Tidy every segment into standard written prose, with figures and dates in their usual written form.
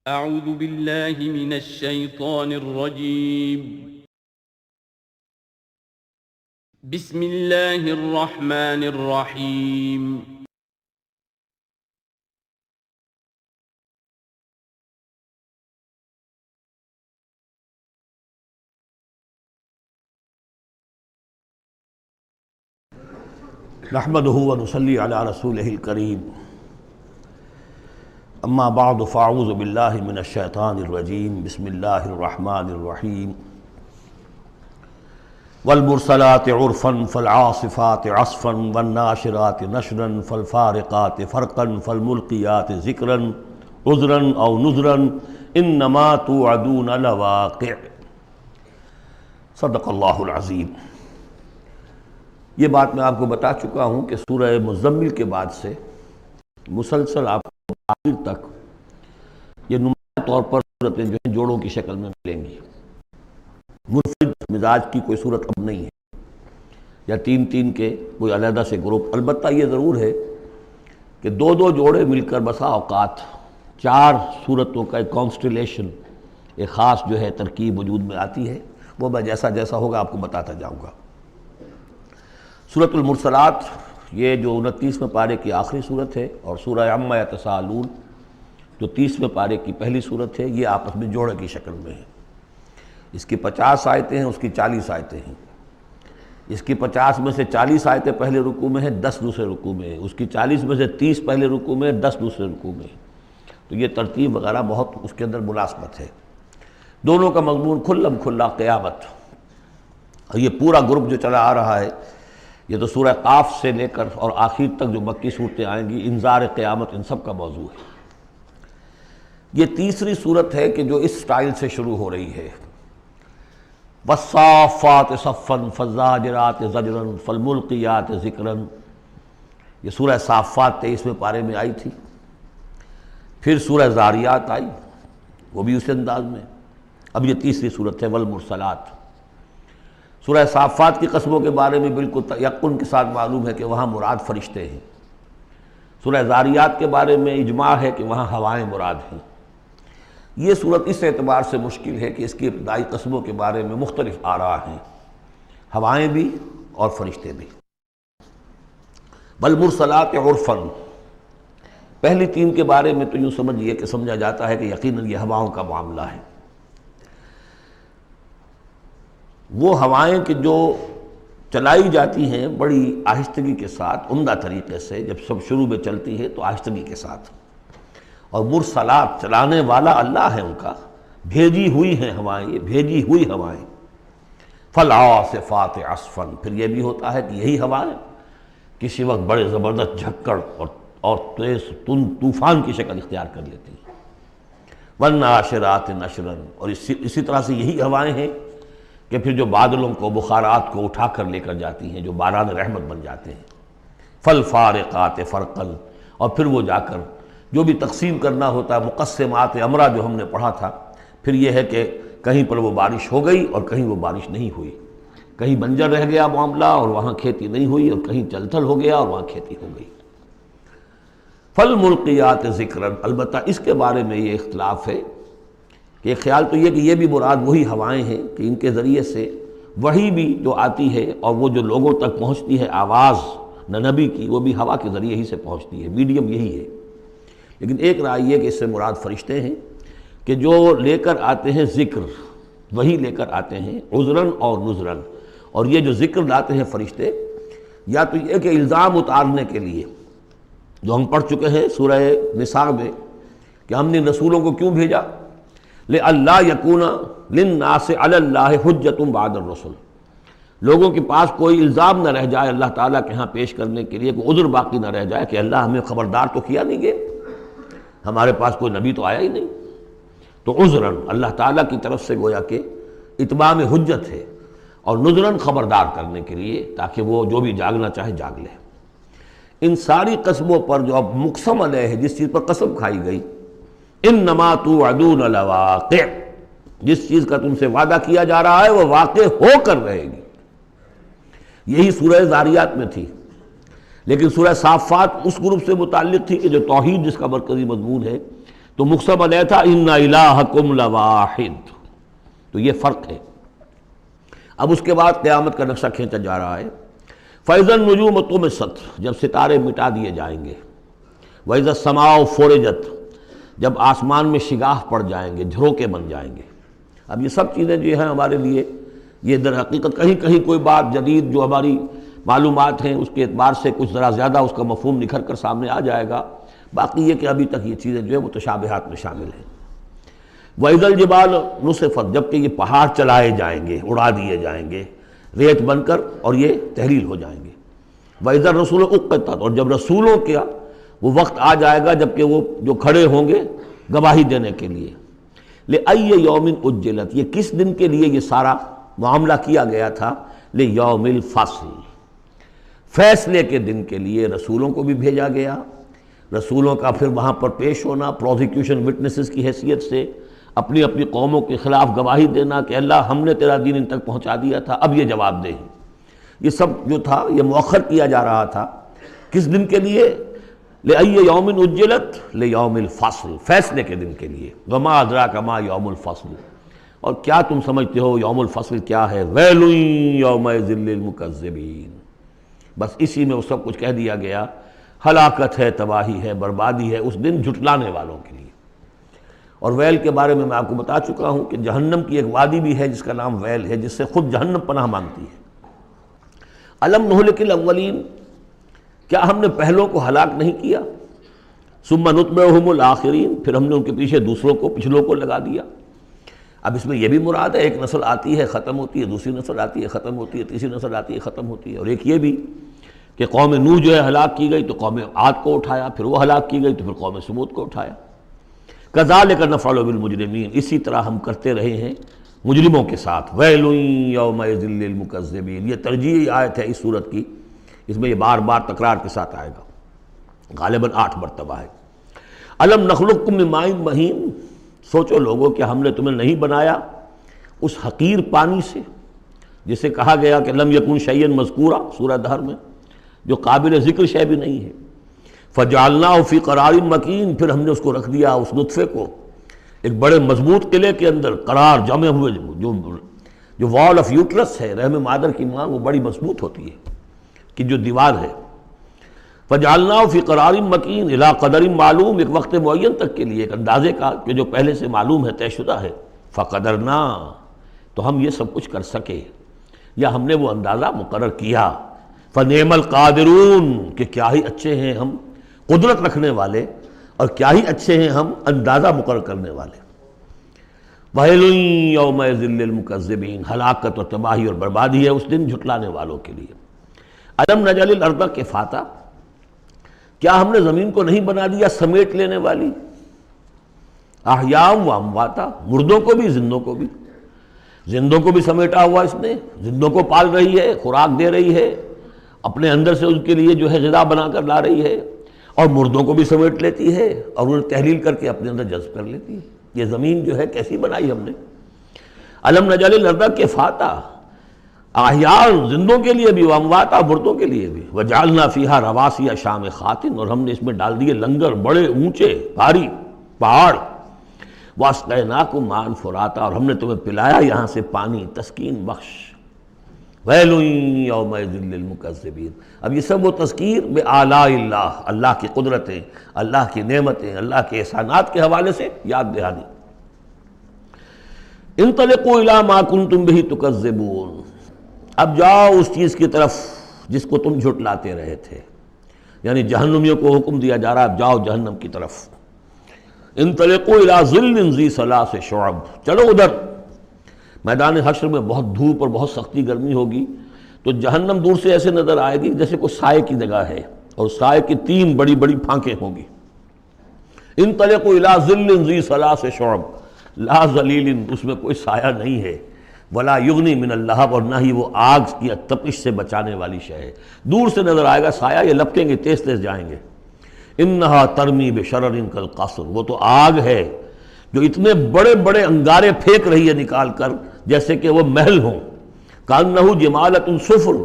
اعوذ باللہ من الشیطان الرجیم بسم اللہ الرحمن الرحیم نحمده ونصلي على رسوله الكريم اما بعد فاعوذ بالله من الشيطان الرجيم بسم الله الرحمن الرحيم والمرسلات عرفا فالعاصفات عصفا والناشرات نشرا فالفارقات فرقا فالملقيات ذكرا عذرا او نذرا انما توعدون لواقع صدق اللہ العظیم۔ یہ بات میں آپ کو بتا چکا ہوں کہ سورہ مزمل کے بعد سے مسلسل آپ کو آخر تک یہ نمایاں طور پر صورتیں جو ہیں جوڑوں کی شکل میں ملیں گی۔ منفرد مزاج کی کوئی صورت اب نہیں ہے یا تین تین کے کوئی علیحدہ سے گروپ۔ البتہ یہ ضرور ہے کہ دو دو جوڑے مل کر بسا اوقات چار صورتوں کا ایک کانسٹیلیشن، ایک خاص جو ہے ترکیب وجود میں آتی ہے، وہ میں جیسا جیسا ہوگا آپ کو بتاتا جاؤں گا۔ سورۃ المرسلات یہ جو 29ویں پارے کی آخری صورت ہے، اور سورہ عما یتساءلون جو 30ویں پارے کی پہلی صورت ہے، یہ آپس میں جوڑے کی شکل میں ہے۔ اس کی 50 آیتیں ہیں، اس کی 40 آیتیں ہیں۔ اس کی 50 میں سے 40 آیتیں پہلے رکوع میں ہیں، 10 دوسرے رکوع میں ہیں۔ اس کی 40 میں سے 30 پہلے رکوع میں ہیں، 10 دوسرے رکوع میں ہیں۔ تو یہ ترتیب وغیرہ بہت اس کے اندر مناسبت ہے۔ دونوں کا مضمون کھلم کھلا قیامت، اور یہ پورا گروپ جو چلا آ رہا ہے، یہ تو سورہ قاف سے لے کر اور آخر تک جو مکی صورتیں آئیں گی، انذار قیامت ان سب کا موضوع ہے۔ یہ تیسری صورت ہے کہ جو اس سٹائل سے شروع ہو رہی ہے، والصافات صفا فالزاجرات زجرا فالملقیات ذکرا۔ یہ سورہ صافات 23ویں پارے میں آئی تھی، پھر سورہ زاریات آئی، وہ بھی اسی انداز میں۔ اب یہ تیسری صورت ہے والمرسلات۔ سورہ صافات کی قسموں کے بارے میں بالکل یقین کے ساتھ معلوم ہے کہ وہاں مراد فرشتے ہیں۔ سورہ زاریات کے بارے میں اجماع ہے کہ وہاں ہوائیں مراد ہیں۔ یہ صورت اس اعتبار سے مشکل ہے کہ اس کی ابتدائی قسموں کے بارے میں مختلف آراء ہیں، ہوائیں بھی اور فرشتے بھی۔ والمرسلات عرفا، پہلی تین کے بارے میں تو یوں سمجھیے کہ سمجھا جاتا ہے کہ یقیناً یہ ہواؤں کا معاملہ ہے۔ وہ ہوائیں کہ جو چلائی جاتی ہیں بڑی آہستگی کے ساتھ، عمدہ طریقے سے، جب سب شروع میں چلتی ہے تو آہستگی کے ساتھ، اور مرسلات چلانے والا اللہ ہے ان کا، بھیجی ہوئی ہیں ہوائیں، یہ بھیجی ہوئی ہوائیں۔ فالعاصفات عصفا، پھر یہ بھی ہوتا ہے کہ یہی ہوائیں کسی وقت بڑے زبردست جھکڑ اور تیز طوفان کی شکل اختیار کر لیتی ہیں۔ والناشرات نشرا، اور اسی طرح سے یہی ہوائیں ہیں کہ پھر جو بادلوں کو، بخارات کو اٹھا کر لے کر جاتی ہیں، جو باران رحمت بن جاتے ہیں۔ فالفارقات فرقا، اور پھر وہ جا کر جو بھی تقسیم کرنا ہوتا ہے، مقسمات امرہ جو ہم نے پڑھا تھا، پھر یہ ہے کہ کہیں پر وہ بارش ہو گئی اور کہیں وہ بارش نہیں ہوئی، کہیں بنجر رہ گیا معاملہ اور وہاں کھیتی نہیں ہوئی، اور کہیں چل تھل ہو گیا اور وہاں کھیتی ہو گئی۔ فالملقیات ذکرا، البتہ اس کے بارے میں یہ اختلاف ہے کہ خیال تو یہ کہ یہ بھی مراد وہی ہوائیں ہیں کہ ان کے ذریعے سے وحی بھی جو آتی ہے اور وہ جو لوگوں تک پہنچتی ہے آواز نبی کی، وہ بھی ہوا کے ذریعے ہی سے پہنچتی ہے، میڈیم یہی ہے۔ لیکن ایک رائے یہ کہ اس سے مراد فرشتے ہیں کہ جو لے کر آتے ہیں ذکر، وہی لے کر آتے ہیں عذراً اور نذراً۔ اور یہ جو ذکر لاتے ہیں فرشتے، یا تو یہ کہ الزام اتارنے کے لیے، جو ہم پڑھ چکے ہیں سورہ نساء میں کہ ہم نے رسولوں کو کیوں بھیجا، لِأَلَّا يَكُونَ لِلنَّاسِ عَلَى اللَّهِ حُجَّةٌ بَعْدَ الرُّسُلِ، لوگوں کے پاس کوئی الزام نہ رہ جائے اللہ تعالیٰ کے ہاں پیش کرنے کے لیے، کوئی عذر باقی نہ رہ جائے کہ اللہ ہمیں خبردار تو کیا نہیں گئے، ہمارے پاس کوئی نبی تو آیا ہی نہیں۔ تو عذراً اللہ تعالیٰ کی طرف سے گویا کہ اتمام حجت ہے، اور نذراً خبردار کرنے کے لیے تاکہ وہ جو بھی جاگنا چاہے جاگ لے۔ ان ساری قسموں پر جو اب مقسم علیہ ہے، جس چیز پر قسم کھائی گئی، انما توعدون لواقع، جس چیز کا تم سے وعدہ کیا جا رہا ہے وہ واقع ہو کر رہے گی۔ یہی سورہ زاریات میں تھی، لیکن سورہ صافات اس گروپ سے متعلق تھی کہ جو توحید جس کا مرکزی مضمون ہے، تو مقسم علیہ تھا ان الہکم لواحد، تو یہ فرق ہے۔ اب اس کے بعد قیامت کا نقشہ کھینچا جا رہا ہے۔ فَإِذَا النُّجُومُ طُمِسَتْ، جب ستارے مٹا دیے جائیں گے۔ وَإِذَا السَّمَاءُ فُرِجَتْ، جب آسمان میں شگاف پڑ جائیں گے، جھروکے بن جائیں گے۔ اب یہ سب چیزیں جو ہیں ہمارے لیے، یہ در حقیقت کہیں کہیں کوئی بات جدید جو ہماری معلومات ہیں اس کے اعتبار سے کچھ ذرا زیادہ اس کا مفہوم نکھر کر سامنے آ جائے گا، باقی یہ کہ ابھی تک یہ چیزیں جو ہے متشابہات میں شامل ہیں۔ وَإِذَا الْجِبَالُ نُصِفَتْ، جبکہ یہ پہاڑ چلائے جائیں گے، اڑا دیے جائیں گے ریت بن کر، اور یہ تحلیل ہو جائیں گے۔ وَإِذَا الرُّسُلُ أُقِّتَتْ، اور جب رسولوں کا وہ وقت آ جائے گا جبکہ وہ جو کھڑے ہوں گے گواہی دینے کے لیے۔ لِأَيِّ يَوْمٍ أُجِّلَتْ، یہ کس دن کے لیے یہ سارا معاملہ کیا گیا تھا؟ لِيَوْمِ الْفَصْلِ، فیصلے کے دن کے لیے رسولوں کو بھی بھیجا گیا۔ رسولوں کا پھر وہاں پر پیش ہونا، پروزیکیوشن وٹنسز کی حیثیت سے اپنی اپنی قوموں کے خلاف گواہی دینا کہ اللہ ہم نے تیرا دین ان تک پہنچا دیا تھا، اب یہ جواب دے۔ یہ سب جو تھا یہ مؤخر کیا جا رہا تھا، کس دن کے لیے؟ لِأَيِّ يَوْمٍ أُجِّلَتْ لِيَوْمِ الْفَصْلِ، فیصلے کے دن کے لیے۔ وَمَا أَدْرَاكَ مَا يَوْمُ الْفَصْلِ، اور کیا تم سمجھتے ہو یوم الفصل کیا ہے؟ وَيْلٌ يَوْمَئِذٍ لِّلْمُكَذِّبِينَ، بس اسی میں وہ سب کچھ کہہ دیا گیا۔ ہلاکت ہے، تباہی ہے، بربادی ہے اس دن جھٹلانے والوں کے لیے۔ اور ویل کے بارے میں آپ کو بتا چکا ہوں کہ جہنم کی ایک وادی بھی ہے جس کا نام ویل ہے، جس سے خود جہنم پناہ مانگتی ہے۔ الم نہلک الاولین، کیا ہم نے پہلوں کو ہلاک نہیں کیا؟ ثم نتبعہم الآخرین، پھر ہم نے ان کے پیچھے دوسروں کو، پچھلوں کو لگا دیا۔ اب اس میں یہ بھی مراد ہے، ایک نسل آتی ہے ختم ہوتی ہے، دوسری نسل آتی ہے ختم ہوتی ہے، تیسری نسل آتی ہے ختم ہوتی ہے، اور ایک یہ بھی کہ قوم نوح جو ہے ہلاک کی گئی تو قوم عاد کو اٹھایا، پھر وہ ہلاک کی گئی تو پھر قوم سمود کو اٹھایا۔ کذالک نفعل بالمجرمین، اسی طرح ہم کرتے رہے ہیں مجرموں کے ساتھ۔ ویل یومئذ للمکذبین، یہ ترجیحی آیت ہے اس صورت کی، اس میں یہ بار بار تکرار کے ساتھ آئے گا، غالباً 8 مرتبہ ہے۔ الم نخلقکم من ماء مہین، سوچو لوگوں کہ ہم نے تمہیں نہیں بنایا اس حقیر پانی سے جسے کہا گیا کہ لم یکن شیئا مذکورا سورہ دہر میں، جو قابل ذکر شے بھی نہیں ہے۔ فجعلناہ فی قرار مکین، پھر ہم نے اس کو رکھ دیا، اس نطفے کو ایک بڑے مضبوط قلعے کے اندر قرار جمے ہوئے، جو وال آف یوٹرس ہے، رحم مادر کی ماں، وہ بڑی مضبوط ہوتی ہے کہ جو دیوار ہے۔ فجعلناہ فی قرار مکین الی قدر معلوم، ایک وقت معین تک کے لیے، ایک اندازے کا کہ جو پہلے سے معلوم ہے، طے شدہ ہے۔ فقدرنا، تو ہم یہ سب کچھ کر سکے، یا ہم نے وہ اندازہ مقرر کیا۔ فنعم القادرون، کہ کیا ہی اچھے ہیں ہم قدرت رکھنے والے، اور کیا ہی اچھے ہیں ہم اندازہ مقرر کرنے والے۔ وَيْلٌ يَوْمَئِذٍ لِّلْمُكَذِّبِينَ، ہلاکت اور تباہی اور بربادی ہے اس دن جھٹلانے والوں کے لیے۔ أَلَمْ نَجْعَلِ الْأَرْضَ كِفَاتًا، کیا ہم نے زمین کو نہیں بنا دیا سمیٹ لینے والی؟ احیاء و امواتا، مردوں کو بھی زندوں کو بھی، زندوں کو بھی سمیٹا ہوا اس نے، زندوں کو پال رہی ہے، خوراک دے رہی ہے، اپنے اندر سے ان کے لیے جو ہے غذا بنا کر لا رہی ہے، اور مردوں کو بھی سمیٹ لیتی ہے اور انہیں تحلیل کر کے اپنے اندر جذب کر لیتی ہے۔ یہ زمین جو ہے کیسی بنائی ہم نے۔ الم نجعل الارض کفاتا، احیاء زندوں کے لیے بھی، وامواتا مردوں کے لیے بھی، وجعلنا فیہا رواسی شامخات، اور ہم نے اس میں ڈال دیے لنگر بڑے اونچے بھاری پہاڑ۔ واسقیناکم ماء فراتا، اور ہم نے تمہیں پلایا یہاں سے پانی تسکین بخش۔ ویل یومئذ للمکذبین، اب یہ سب وہ تذکیر بآلاء اللہ، اللہ کی قدرتیں، اللہ کی نعمتیں، اللہ کے احسانات کے حوالے سے یاد دہانی۔ انطلقوا الی ما کنتم بہ تکذبون، اب جاؤ اس چیز کی طرف جس کو تم جھٹلاتے رہے تھے، یعنی جہنمیوں کو حکم دیا جا رہا ہے اب جاؤ جہنم کی طرف۔ انطلقوا الی ظل ذی ثلاث شعب، چلو ادھر۔ میدان حشر میں بہت دھوپ اور بہت سختی گرمی ہوگی، تو جہنم دور سے ایسے نظر آئے گی جیسے کوئی سائے کی جگہ ہے، اور سائے کی 3 بڑی بڑی پھانکیں ہوں گی۔ انطلقوا الی ظل ذی ثلاث شعب، لا ظلیل، اس میں کوئی سایہ نہیں ہے، ولا یغنی من اللہب، اور نہ ہی وہ آگ کی تپش سے بچانے والی شے ہے۔ دور سے نظر آئے گا سایہ، یہ لپکیں گے، تیز تیز جائیں گے۔ انہا ترمی بشرر کالقصر، وہ تو آگ ہے جو اتنے بڑے بڑے انگارے پھینک رہی ہے نکال کر جیسے کہ وہ محل ہوں۔ کانہ جمالۃ صفر،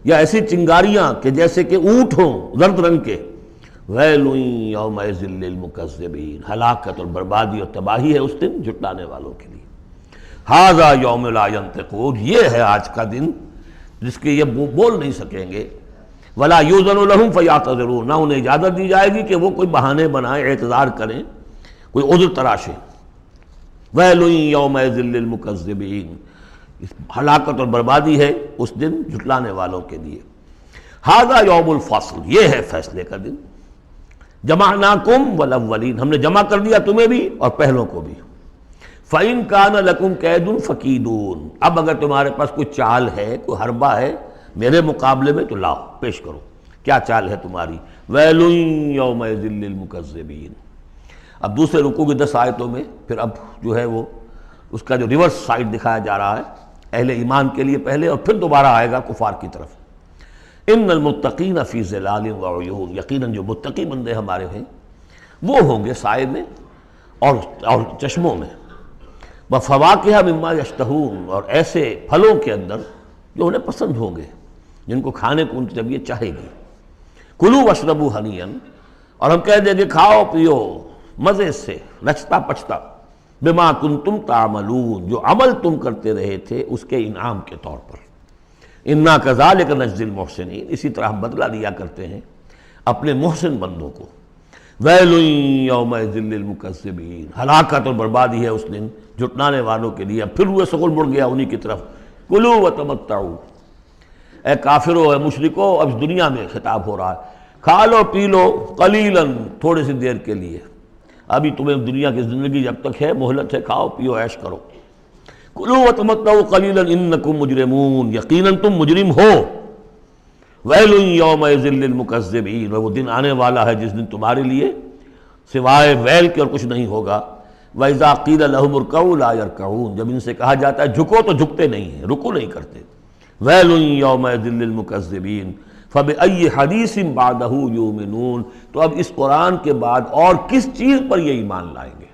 یا ایسی چنگاریاں کہ جیسے کہ اونٹ ہوں زرد رنگ کے، ویل یومئذ للمکذبین، ہلاکت اور بربادی اور تباہی ہے اس دن جھٹلانے والوں کے لیے۔ ھذا یوم لا ینطقون، یہ ہے آج کا دن جس کے یہ بول نہیں سکیں گے۔ ولا یؤذن لہم فیعتذرون، نہ انہیں اجازت دی جائے گی کہ وہ کوئی بہانے بنائیں، اعتذار کریں، کوئی عذر تراشیں۔ ویل یومئذ للمکذبین، ہلاکت اور بربادی ہے اس دن جھٹلانے والوں کے لیے۔ ھذا یوم الفصل، یہ ہے فیصلے کا دن۔ جمعناکم والاولین، ہم نے جمع کر دیا تمہیں بھی اور پہلوں کو بھی۔ فَإِن كَانَ لَكُمْ كَيْدٌ فَكِيدُونِ، اب اگر تمہارے پاس کوئی چال ہے، کوئی حربہ ہے میرے مقابلے میں تو لاؤ، پیش کرو، کیا چال ہے تمہاری؟ وَيْلٌ يَوْمَئِذٍ لِّلْمُكَذِّبِينَ۔ اب دوسرے رکوع کی 10 آیتوں میں پھر اب جو ہے وہ اس کا جو ریورس سائڈ دکھایا جا رہا ہے اہل ایمان کے لیے پہلے، اور پھر دوبارہ آئے گا کفار کی طرف۔ ان المتقین فی ظلال وعیون، یقیناً جو متقی بندے ہمارے ہیں وہ ہوں گے سائے میں اور چشموں میں۔ وفواکہ مما یشتہون، اور ایسے پھلوں کے اندر جو انہیں پسند ہوں گے، جن کو کھانے کو ان کی طبیعت چاہے گی۔ کلوا واشربوا ہنیئا، اور ہم کہہ دیں گے کھاؤ پیو مزے سے، نچتا پچتا، بما کنتم تعملون، جو عمل تم کرتے رہے تھے اس کے انعام کے طور پر۔ انا کذالک نجزی المحسنین، اسی طرح ہم بدلہ دیا کرتے ہیں اپنے محسن بندوں کو۔ ویل یومئذ للمکذبین، ہلاکت اور بربادی ہے اس دن جھٹلانے والوں کے لیے۔ اب پھر وہ سغل مڑ گیا انہی کی طرف۔ کلوا وتمتعوا، اے کافرو، اے مشرکو، اب اس دنیا میں خطاب ہو رہا ہے، کھا لو پی لو قلیلاً، تھوڑی سی دیر کے لیے، ابھی تمہیں دنیا کی زندگی جب تک ہے مہلت ہے، کھاؤ پیو عیش کرو۔ کلوا وتمتعوا قلیلا انکم مجرمون، یقیناً تم مجرم ہو۔ ویل یومئذ للمکذبین، وہ دن آنے والا ہے جس دن تمہارے لیے سوائے ویل کے اور کچھ نہیں ہوگا۔ وَإِذَا قِيلَ لَهُمُ ارْكَعُوا لَا يَرْكَعُونَ، جب ان سے کہا جاتا ہے جھکو تو جھکتے نہیں ہیں، رکو نہیں کرتے۔ ویل یومئذ للمکذبین فَبِأَيِّ حَدِيثٍ بَعْدَهُ يُؤْمِنُونَ، تو اب اس قرآن کے بعد اور کس چیز پر یہ ایمان لائیں گے؟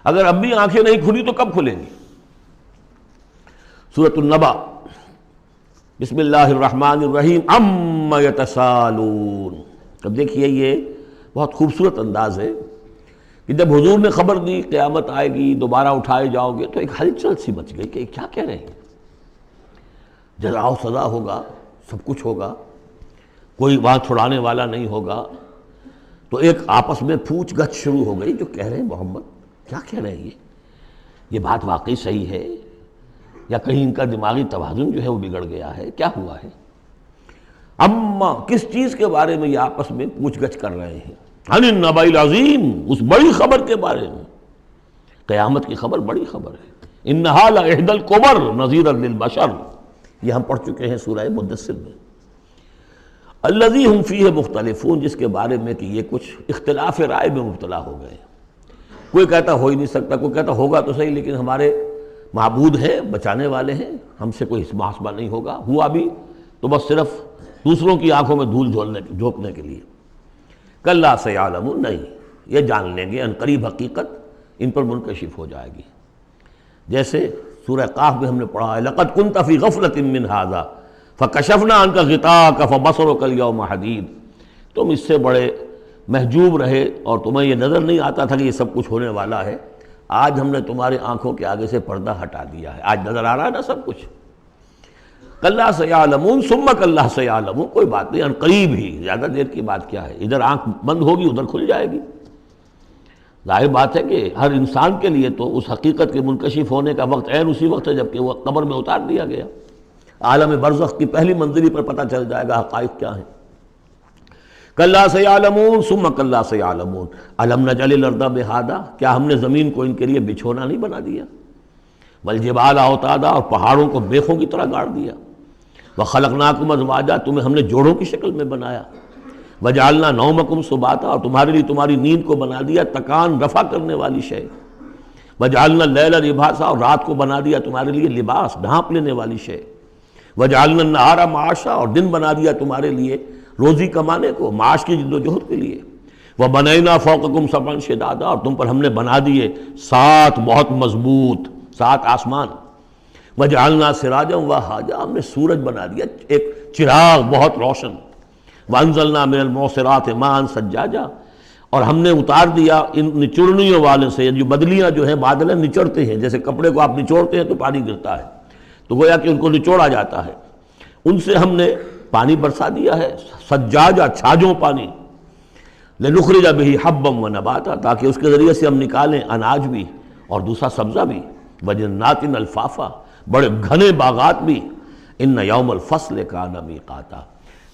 اگر اب بھی آنکھیں نہیں کھلی تو کب کھلیں گی؟ سورۃ النبأ، بسم اللہ الرحمن الرحیم، عَمَّ يَتَسَاءَلُونَ۔ اب دیکھیے یہ بہت خوبصورت انداز ہے کہ جب حضور نے خبر دی قیامت آئے گی، دوبارہ اٹھائے جاؤ گے، تو ایک ہلچل سی مچ گئی کہ کیا کہہ رہے ہیں، جزا و سزا ہوگا، سب کچھ ہوگا، کوئی وہاں چھڑانے والا نہیں ہوگا۔ تو ایک آپس میں پوچھ گچھ شروع ہو گئی، جو کہہ رہے ہیں محمد کیا کہہ رہے ہیں، یہ بات واقعی صحیح ہے یا کہیں ان کا دماغی توازن جو ہے وہ بگڑ گیا ہے، کیا ہوا ہے؟ اما، کس چیز کے بارے میں یہ آپس میں پوچھ گچھ کر رہے ہیں؟ عن النبأ العظیم، اس بڑی خبر کے بارے میں۔ قیامت کی خبر بڑی خبر ہے۔ انہا لإحدی الکبر نذیرا للبشر، یہ ہم پڑھ چکے ہیں سورہ مدثر میں۔ الذی ہم فیہ مختلفون، جس کے بارے میں کہ یہ کچھ اختلاف رائے میں مبتلا ہو گئے، کوئی کہتا ہو ہی نہیں سکتا، کوئی کہتا ہوگا تو صحیح لیکن ہمارے معبود ہیں، بچانے والے ہیں، ہم سے کوئی محاسبہ نہیں ہوگا، ہوا بھی تو بس صرف دوسروں کی آنکھوں میں دھول جھونکنے کے لیے۔ کلا سیعلمون، نہیں، یہ جان لیں گے ان قریب حقیقت ان پر منکشف ہو جائے گی۔ جیسے سورہ قاف میں ہم نے پڑھا ہے، لقد كنت في غفلة من هذا فكشفنا عنك غطاءك فبصرك اليوم حديد، تم اس سے بڑے محجوب رہے اور تمہیں یہ نظر نہیں آتا تھا کہ یہ سب کچھ ہونے والا ہے، آج ہم نے تمہارے آنکھوں کے آگے سے پردہ ہٹا دیا ہے، آج نظر آ رہا ہے نا سب کچھ۔ کلا سیعلمون ثم کلا سیعلمون، کوئی بات نہیں، ان قریب ہی، زیادہ دیر کی بات کیا ہے، ادھر آنکھ بند ہوگی ادھر کھل جائے گی۔ ظاہر بات ہے کہ ہر انسان کے لیے تو اس حقیقت کے منکشف ہونے کا وقت عین اسی وقت ہے جب کہ وہ قبر میں اتار دیا گیا۔ عالم برزخ کی پہلی منزلی پر پتہ چل جائے گا حقائق کیا ہیں۔ کلا سیعلمون ثم کلا سیعلمون الم نجعل الارض مہادا، کیا ہم نے زمین کو ان کے لیے بچھونا نہیں بنا دیا؟ والجبال اوتادا، اور پہاڑوں کو بیخوں کی طرح گاڑ دیا۔ وخلقناکم ازواجا، تمہیں ہم نے جوڑوں کی شکل میں بنایا۔ وجعلنا نومکم سباتا، اور تمہارے لیے تمہاری نیند کو بنا دیا تکان رفع کرنے والی شے۔ وجعلنا اللیل لباسا، اور رات کو بنا دیا تمہارے لیے لباس، ڈھانپ لینے والی شے۔ وجعلنا النہار معاشا، اور دن بنا دیا تمہارے لیے روزی کمانے کو، معاش کی جد و جہد کے لیے۔ وبنینا فوقکم سبعا شدادا، اور تم پر ہم نے بنا دیے 7 بہت مضبوط 7 آسمان۔ وجعلنا سراجا وہاجا، ہم نے سورج بنا دیا ایک چراغ بہت روشن۔ وَأَنزَلْنَا مِنَ الْمُعْصِرَاتِ مَاءً ثَجَّاجًا، اور ہم نے اتار دیا ان نچوڑنیوں والے سے، جو بدلیاں جو ہیں بادل ہیں نچڑتے ہیں، جیسے کپڑے کو آپ نچوڑتے ہیں تو پانی گرتا ہے، تو گویا کہ ان کو نچوڑا جاتا ہے، ان سے ہم نے پانی برسا دیا ہے، سجاجا چھاجوں پانی، لنخرج بہ حبا ونباتا، تاکہ اس کے ذریعے سے ہم نکالیں اناج بھی اور دوسرا سبزہ بھی، وجنات الفافا، بڑے گھنے باغات بھی، ان یوم الفصل کان میقاتا۔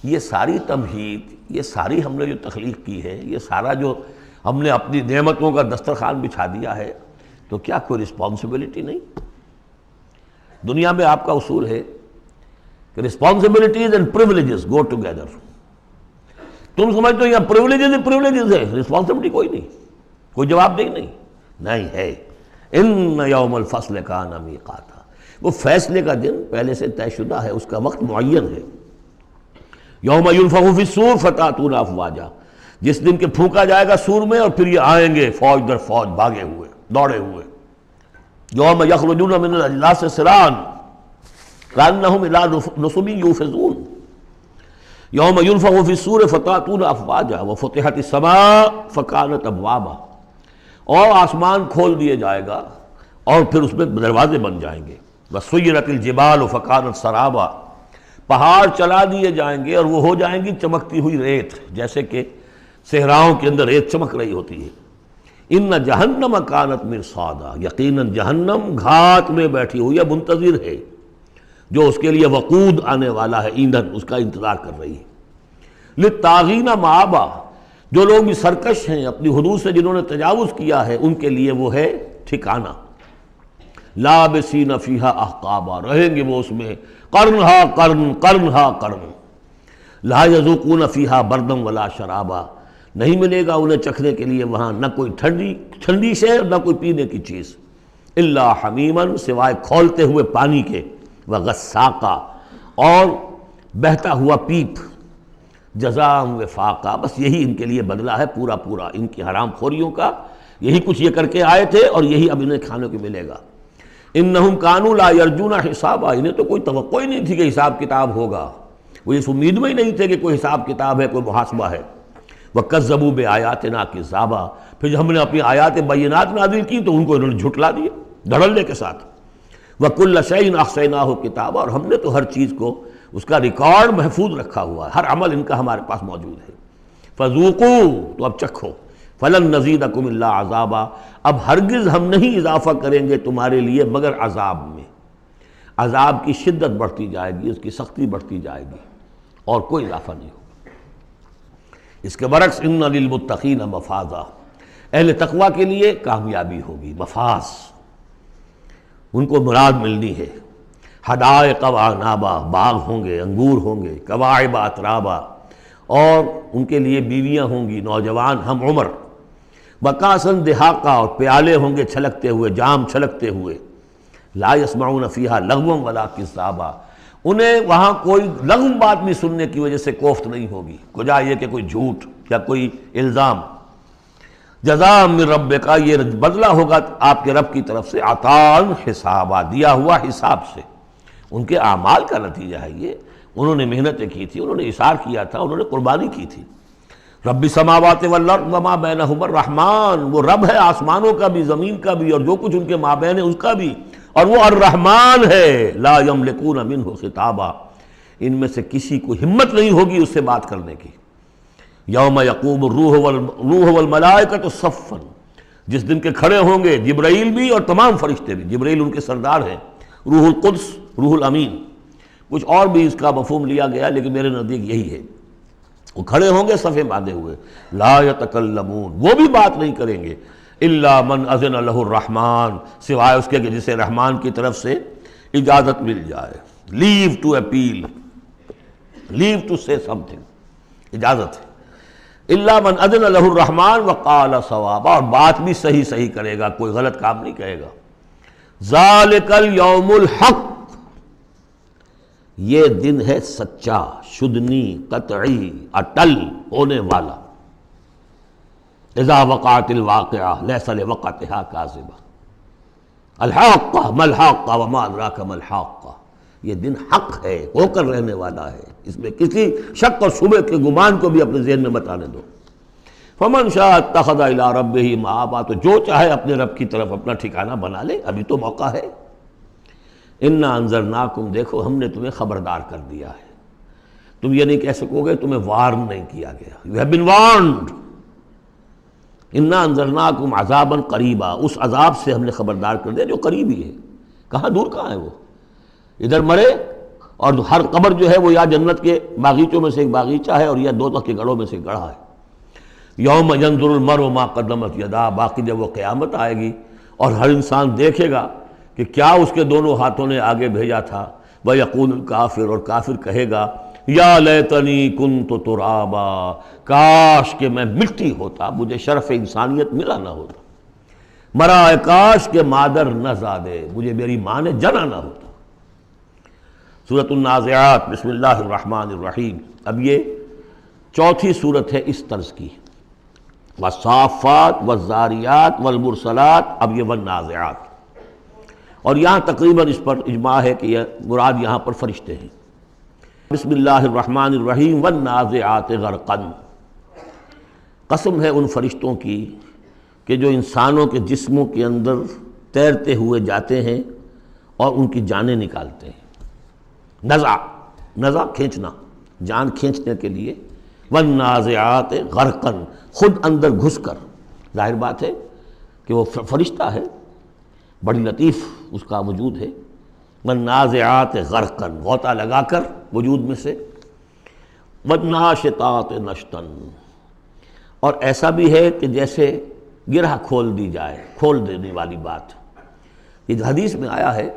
یہ ساری تمہید، یہ ساری ہم نے جو تخلیق کی ہے، یہ سارا جو ہم نے اپنی نعمتوں کا دسترخوان بچھا دیا ہے، تو کیا کوئی رسپانسبلٹی نہیں؟ دنیا میں آپ کا اصول ہے کہ responsibilities and privileges go together. تم سمجھتے ہو یہاں پریولیجز ہی پریولیجز ہے، رسپانسبلٹی کوئی نہیں، کوئی جواب دہی نہیں ہے۔ ان یوم الفصل کان میقاتا، وہ فیصلے کا دن پہلے سے طے شدہ ہے، اس کا وقت معین ہے۔ یوم ینفخ فی الصور فتأتون افواجا، جس دن کہ پھونکا جائے گا سور میں اور پھر یہ آئیں گے فوج در فوج، بھاگے ہوئے دوڑے ہوئے۔ یوم یخرجون من الاجلاس سراعا کأنہم الی نصب یوفضون، یوم ینفخ فی الصور فتأتون افواجا وفتحت السماء فکانت ابوابا، اور آسمان کھول دیے جائے گا اور پھر اس میں دروازے بن جائیں گے۔ وسیرت الجبال فکانت سرابا، پہاڑ چلا دیے جائیں گے اور وہ ہو جائیں گی چمکتی ہوئی ریت، جیسے کہ صحراؤں کے اندر ریت چمک رہی ہوتی ہے۔ ان جہنم کانت مرصادا، یقیناً جہنم گھات میں بیٹھی ہوئی ہے، منتظر ہے، جو اس کے لیے وقود آنے والا ہے، ایندھن اس کا انتظار کر رہی ہے۔ للطاغین مآبا، جو لوگ بھی سرکش ہیں، اپنی حدود سے جنہوں نے تجاوز کیا ہے، ان کے لیے وہ ہے ٹھکانہ۔ لابسین فیہا احقابا، رہیں گے وہ اس میں قرنہا قرن قرنہا قرن۔ لا یذوقون فیہا بردا ولا شرابا، نہیں ملے گا انہیں چکھنے کے لیے وہاں نہ کوئی ٹھنڈی شے نہ کوئی پینے کی چیز، الا حمیما، سوائے کھولتے ہوئے پانی کے، وغساقا، اور بہتا ہوا پیپ، جزاء وفاقا، بس یہی ان کے لیے بدلہ ہے پورا پورا ان کی حرام خوریوں کا، یہی کچھ یہ کر کے آئے تھے اور یہی اب انہیں کھانے کو ملے گا۔ انہم کانوا لا یرجون حسابا، انہیں تو کوئی توقع ہی نہیں تھی کہ حساب کتاب ہوگا، وہ اس امید میں ہی نہیں تھے کہ کوئی حساب کتاب ہے، کوئی محاسبہ ہے۔ وَكَذَّبُوا بِآيَاتِنَا كِذَّابًا، پھر جب ہم نے اپنی آیات بینات نازل کی تو ان کو انہوں نے جھٹلا دیا دھڑلے کے ساتھ۔ وَكُلَّ شَيْءٍ أَحْصَيْنَاهُ كِتَابًا، اور ہم نے تو ہر چیز کو اس کا ریکارڈ محفوظ رکھا ہوا ہے، ہر عمل ان کا ہمارے پاس موجود ہے۔ فَذُوقُوا، تو اب چکھو، فَلَن نَّزِيدَكُمْ إِلَّا عَذَابًا، اب ہرگز ہم نہیں اضافہ کریں گے تمہارے لیے مگر عذاب میں، عذاب کی شدت بڑھتی جائے گی، اس کی سختی بڑھتی جائے گی، اور کوئی اضافہ نہیں ہوگا۔ اس کے برعکس ان للمتقین مفازا، اہل تقوی کے لیے کامیابی ہوگی، مفاز، ان کو مراد ملنی ہے۔ حدائق وعنابا، باغ ہوں گے، انگور ہوں گے، کواعب اترابا، اور ان کے لیے بیویاں ہوں گی نوجوان ہم عمر، بکاسن دہاقا، اور پیالے ہوں گے چھلکتے ہوئے، جام چھلکتے ہوئے۔ لا یسمعون فیہا لغوا ولا کذابا، انہیں وہاں کوئی لغو بات بھی سننے کی وجہ سے کوفت نہیں ہوگی، کجا یہ کہ کوئی جھوٹ یا کوئی الزام۔ جزاء من ربک، یہ بدلہ ہوگا آپ کے رب کی طرف سے، عطاء حسابا، دیا ہوا حساب سے، ان کے اعمال کا نتیجہ ہے یہ، انہوں نے محنتیں کی تھی، انہوں نے اِثار کیا تھا، انہوں نے قربانی کی تھی۔ رب السماوات والارض وما بینہما الرحمن، وہ رب ہے آسمانوں کا بھی زمین کا بھی اور جو کچھ ان کے مابین ہے اس کا بھی، اور وہ الرحمن ہے۔ لا یملکون منہ خطابا، ان میں سے کسی کو ہمت نہیں ہوگی اس سے بات کرنے کی۔ یوم یقوم الروح والملائکۃ صفا، جس دن کے کھڑے ہوں گے جبرائیل بھی اور تمام فرشتے بھی، جبرائیل ان کے سردار ہیں، روح القدس، روح الامین، کچھ اور بھی اس کا مفہوم لیا گیا لیکن میرے نزدیک یہی ہے۔ وہ کھڑے ہوں گے صفے باندھے ہوئے، لا یتکلمون، وہ بھی بات نہیں کریں گے، الا من اذن لہ الرحمن، سوائے اس کے کہ جسے رحمان کی طرف سے اجازت مل جائے، لیو ٹو اپیل، لیو ٹو سے سم تھنگ، اجازت ہے۔ الا من اذن لہ الرحمن وقال صوابا، اور بات بھی صحیح صحیح کرے گا، کوئی غلط کام نہیں کہے گا۔ ذالک الیوم الحق، یہ دن ہے سچا، شدنی، قطعی، اٹل ہونے والا۔ اذا وقعت الواقعہ لیس لوقعتها کاذبہ، الحاقہ ما الحاقہ وما ادراک ما الحاقہ، یہ دن حق ہے، ہو کر رہنے والا ہے، اس میں کسی شک اور شبہ کے گمان کو بھی اپنے ذہن میں مت آنے دو۔ فمن شاء اتخذ الی ربہ مآبا، تو جو چاہے اپنے رب کی طرف اپنا ٹھکانہ بنا لے، ابھی تو موقع ہے۔ انا انذرناکم، دیکھو ہم نے تمہیں خبردار کر دیا ہے، تم یہ نہیں کہہ سکو گے تمہیں وارن نہیں کیا گیا، یو ہیو بین وارنڈ۔ انا انذرناکم عذابا قریبا، اس عذاب سے ہم نے خبردار کر دیا جو قریب ہی ہے، کہاں دور کہاں ہے وہ، ادھر مرے اور ہر قبر جو ہے وہ یا جنت کے باغیچوں میں سے ایک باغیچہ ہے اور یا دوزخ کے گڑھوں میں سے ایک گڑھا ہے۔ یوم ینظر المرء ما قدمت یداہ، باقی جب وہ قیامت آئے گی اور ہر انسان دیکھے گا کہ کیا اس کے دونوں ہاتھوں نے آگے بھیجا تھا، وَيَقُولُ الْكَافِرُ، اور کافر کہے گا یا لیتنی کنت ترابا، کاش کہ میں مٹی ہوتا، مجھے شرف انسانیت ملا نہ ہوتا، مرا کاش کہ مادر نہ زادے، مجھے میری ماں نے جنا نہ ہوتا۔ سورۃ النازعات، بسم اللہ الرحمن الرحیم۔ اب یہ چوتھی صورت ہے اس طرز کی، والصافات والزاریات والمرسلات، اب یہ والنازعات، اور یہاں تقریباً اس پر اجماع ہے کہ یہ مراد یہاں پر فرشتے ہیں۔ بسم اللہ الرحمن الرحیم، والنازعات غرقا، قسم ہے ان فرشتوں کی کہ جو انسانوں کے جسموں کے اندر تیرتے ہوئے جاتے ہیں اور ان کی جانیں نکالتے ہیں۔ نزع کھینچنا، جان کھینچنے کے لیے، والنازعات غرقا، خود اندر گھس کر، ظاہر بات ہے کہ وہ فرشتہ ہے، بڑی لطیف اس کا وجود ہے، والنازعات غرقا، غوطہ لگا کر وجود میں سے، والناشطات نشطا، اور ایسا بھی ہے کہ جیسے گرہ کھول دی جائے، کھول دینے والی بات۔ یہ حدیث میں آیا ہے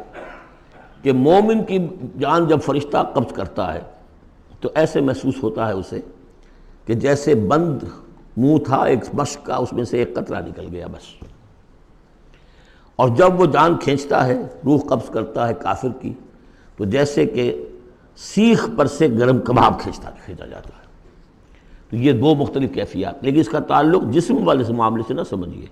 کہ مومن کی جان جب فرشتہ قبض کرتا ہے تو ایسے محسوس ہوتا ہے اسے کہ جیسے بند منہ تھا ایک مشک کا، اس میں سے ایک قطرہ نکل گیا بس، اور جب وہ جان کھینچتا ہے، روح قبض کرتا ہے کافر کی، تو جیسے کہ سیخ پر سے گرم کباب کھینچا جاتا ہے۔ تو یہ دو مختلف کیفیات، لیکن اس کا تعلق جسم والے سے معاملے سے نہ سمجھیے۔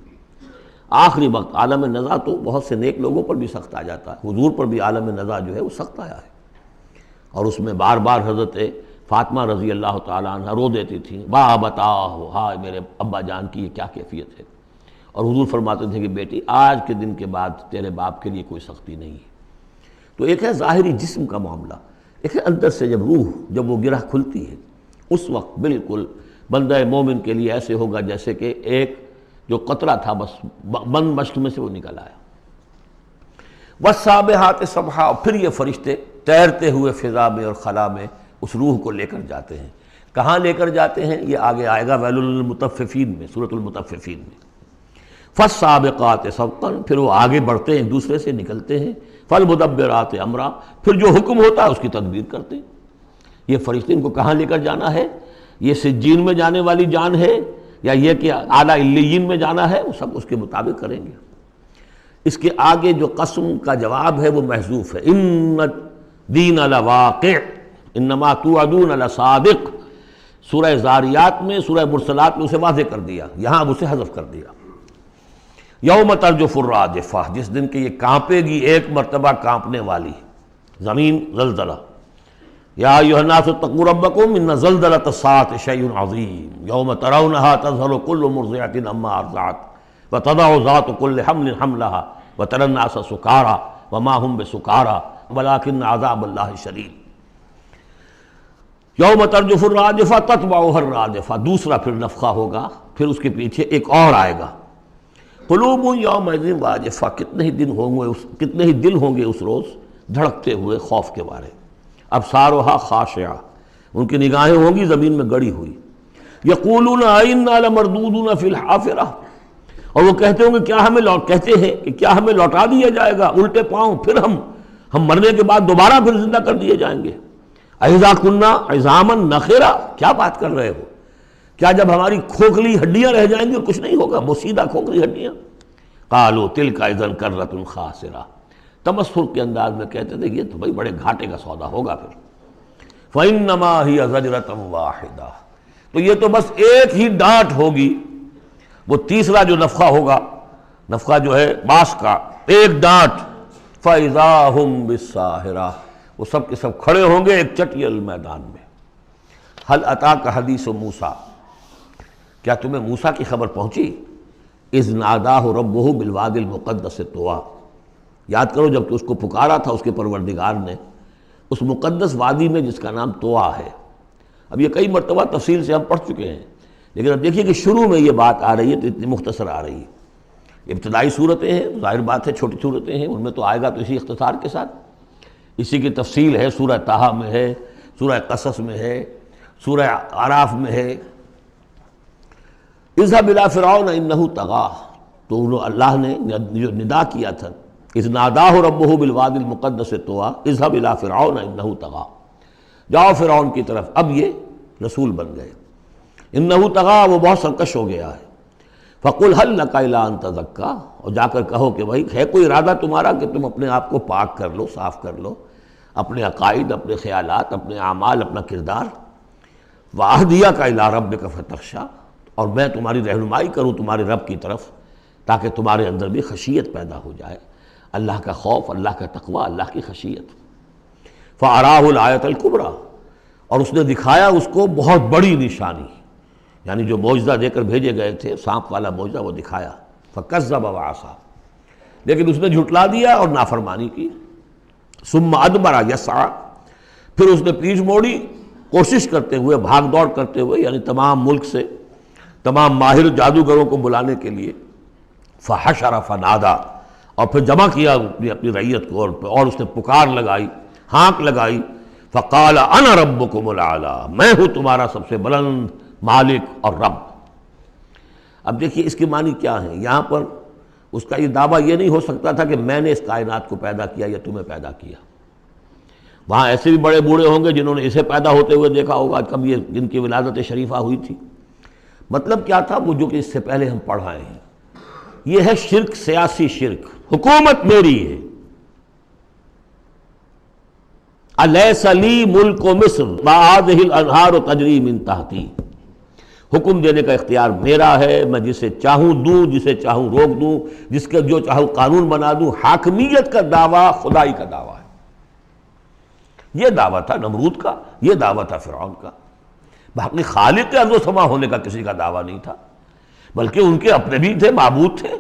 آخری وقت عالم نزع تو بہت سے نیک لوگوں پر بھی سخت آ جاتا ہے، حضور پر بھی عالم نزع جو ہے وہ سخت آیا ہے، اور اس میں بار بار حضرت فاطمہ رضی اللہ تعالیٰ عنہ رو دیتی تھیں، واہ بتاؤ، ہائے میرے ابا جان کی یہ کیا کیفیت ہے، اور حضور فرماتے تھے کہ بیٹی آج کے دن کے بعد تیرے باپ کے لیے کوئی سختی نہیں ہے۔ تو ایک ہے ظاہری جسم کا معاملہ، ایک ہے اندر سے جب روح، جب وہ گرہ کھلتی ہے، اس وقت بالکل بندہ مومن کے لیے ایسے ہوگا جیسے کہ ایک جو قطرہ تھا بس بند مشک میں سے وہ نکل آیا۔ والسابحات سبحا، پھر یہ فرشتے تیرتے ہوئے فضا میں اور خلا میں اس روح کو لے کر جاتے ہیں۔ کہاں لے کر جاتے ہیں یہ آگے آئے گا ویل للمطففین میں، سورۃ المطففین میں۔ فالسابقات سبقا، پھر وہ آگے بڑھتے ہیں، ایک دوسرے سے نکلتے ہیں۔ فالمدبرات امرا، پھر جو حکم ہوتا ہے اس کی تدبیر کرتے ہیں۔ یہ فرشتے ان کو کہاں لے کر جانا ہے، یہ سجین میں جانے والی جان ہے یا یہ کہ اعلیٰ علیین میں جانا ہے، وہ سب اس کے مطابق کریں گے۔ اس کے آگے جو قسم کا جواب ہے وہ محذوف ہے، ان الدین لواقع انما توعدون لصادق۔ سورہ زاریات میں، سورہ مرسلات میں اسے واضح کر دیا، یہاں اب اسے حذف کر دیا۔ یوم ترجف الراجفہ، جس دن کہ یہ کانپے گی ایک مرتبہ کانپنے والی زمین، زلزلہ۔ یا ایھا الناس اتقوا ربکم ان زلزلۃ الساعۃ شیء عظیم یوم ترونھا تذہل کل مرضعۃ عما ارضعت وتضع ذات کل حمل حملها وتری الناس سکارى وما هم بسکارى ولکن عذاب اللہ شدید۔ یوم ترجف الراجفہ تتبعها الراجفہ، دوسرا پھر نفخہ ہوگا، پھر اس کے پیچھے ایک اور آئے گا۔ قلوب یومئذ واجفہ، کتنے ہی دل ہوں گے اس روز دھڑکتے ہوئے خوف کے بارے۔ ابصارها خاشعہ، ان کی نگاہیں ہوں گی زمین میں گڑی ہوئی۔ یقولون ائنا لمردودون فی الحافرہ، اور وہ کہتے ہوں گے کیا ہمیں لوٹا دیا جائے گا الٹے پاؤں، پھر ہم مرنے کے بعد دوبارہ پھر زندہ کر دیے جائیں گے۔ اذا کنا عظاما نخرہ، کیا بات کر رہے ہو، کیا جب ہماری کھوکھلی ہڈیاں رہ جائیں گی اور کچھ نہیں ہوگا، وہ سیدھا کھوکھلی ہڈیاں۔ قالوا تلک اذا کرۃ خاسرہ، تمسخر کے انداز میں کہتے تھے یہ تو بھائی بڑے گھاٹے کا سودا ہوگا پھر۔ فإنما ہی زجرۃ واحدہ، تو یہ تو بس ایک ہی ڈانٹ ہوگی، وہ تیسرا جو نفخہ ہوگا، نفخہ جو ہے باس کا، ایک ڈانٹ، فإذا ہم بالساہرہ، وہ سب کے سب کھڑے ہوں گے ایک چٹیل میدان میں. حل اتاک حدیث موسیٰ، کیا تمہیں موسیٰ کی خبر پہنچی؟ اذ ناداہ ربہ بالوادی المقدس طویٰ، یاد کرو جب کہ اس کو پکارا تھا اس کے پروردگار نے اس مقدس وادی میں جس کا نام طویٰ ہے. اب یہ کئی مرتبہ تفصیل سے ہم پڑھ چکے ہیں، لیکن اب دیکھیے کہ شروع میں یہ بات آ رہی ہے تو اتنی مختصر آ رہی ہے. ابتدائی صورتیں ہیں، ظاہر بات ہے چھوٹی صورتیں ہیں، ان میں تو آئے گا تو اسی اختصار کے ساتھ. اسی کی تفصیل ہے سورہ طٰہٰ میں ہے، سورہ قصص میں ہے، سورہ اعراف میں ہے. اذهب الى فرعون انه طغى، تو اللہ نے جو ندا کیا تھا اذ ناداہ ربہ بالوادی المقدس طویٰ اذهب الى فرعون انه طغى، جاؤ فرعون کی طرف. اب یہ رسول بن گئے. انه طغى، وہ بہت سرکش ہو گیا ہے. فقل هل لك الى ان تزكى، اور جا کر کہو کہ بھائی ہے کوئی ارادہ تمہارا کہ تم اپنے آپ کو پاک کر لو، صاف کر لو، اپنے عقائد، اپنے خیالات، اپنے اعمال، اپنا کردار. وَأَهْدِيَكَ إِلَىٰ رَبِّكَ فَتَخْشَىٰ، اور میں تمہاری رہنمائی کروں تمہارے رب کی طرف تاکہ تمہارے اندر بھی خشیت پیدا ہو جائے، اللہ کا خوف، اللہ کا تقوی، اللہ کی خشیت. فَأَرَاهُ الْآيَةَ الْكُبْرىٰ، اور اس نے دکھایا اس کو بہت بڑی نشانی، یعنی جو معجزہ دے کر بھیجے گئے تھے سانپ والا معجزہ وہ دکھایا. فَكَذَّبَ وَعَصَىٰ، لیکن اس نے جھٹلا دیا اور نافرمانی کی. ثُمَّ أَدْبَرَ يَسْعَىٰ، پھر اس نے پیٹھ موڑی کوشش کرتے ہوئے، بھاگ دوڑ کرتے ہوئے، یعنی تمام ملک سے تمام ماہر جادوگروں کو بلانے کے لیے. فحشر فنادا، اور پھر جمع کیا اپنی رعیت کو اور اس نے پکار لگائی، ہانک لگائی. فقال انا ربکم الاعلی، میں ہوں تمہارا سب سے بلند مالک اور رب. اب دیکھیے اس کے معنی کیا ہیں. یہاں پر اس کا یہ دعویٰ یہ نہیں ہو سکتا تھا کہ میں نے اس کائنات کو پیدا کیا یا تمہیں پیدا کیا. وہاں ایسے بھی بڑے بوڑھے ہوں گے جنہوں نے اسے پیدا ہوتے ہوئے دیکھا ہوگا، کب یہ جن کی ولادت شریفہ ہوئی تھی. مطلب کیا تھا وہ جو کہ اس سے پہلے ہم پڑھائے ہیں. یہ ہے شرک، سیاسی شرک. حکومت میری ہے. الیس لی ملک مصر وہذہ الانہار تجری من تحتی، حکم دینے کا اختیار میرا ہے، میں جسے چاہوں دوں، جسے چاہوں روک دوں، جس کا جو چاہوں قانون بنا دوں. حاکمیت کا دعویٰ خدائی کا دعویٰ ہے. یہ دعویٰ تھا نمرود کا، یہ دعویٰ تھا فرعون کا. باقی خالق ارض و سما ہونے کا کسی کا دعویٰ نہیں تھا، بلکہ ان کے اپنے بھی تھے، معبود تھے.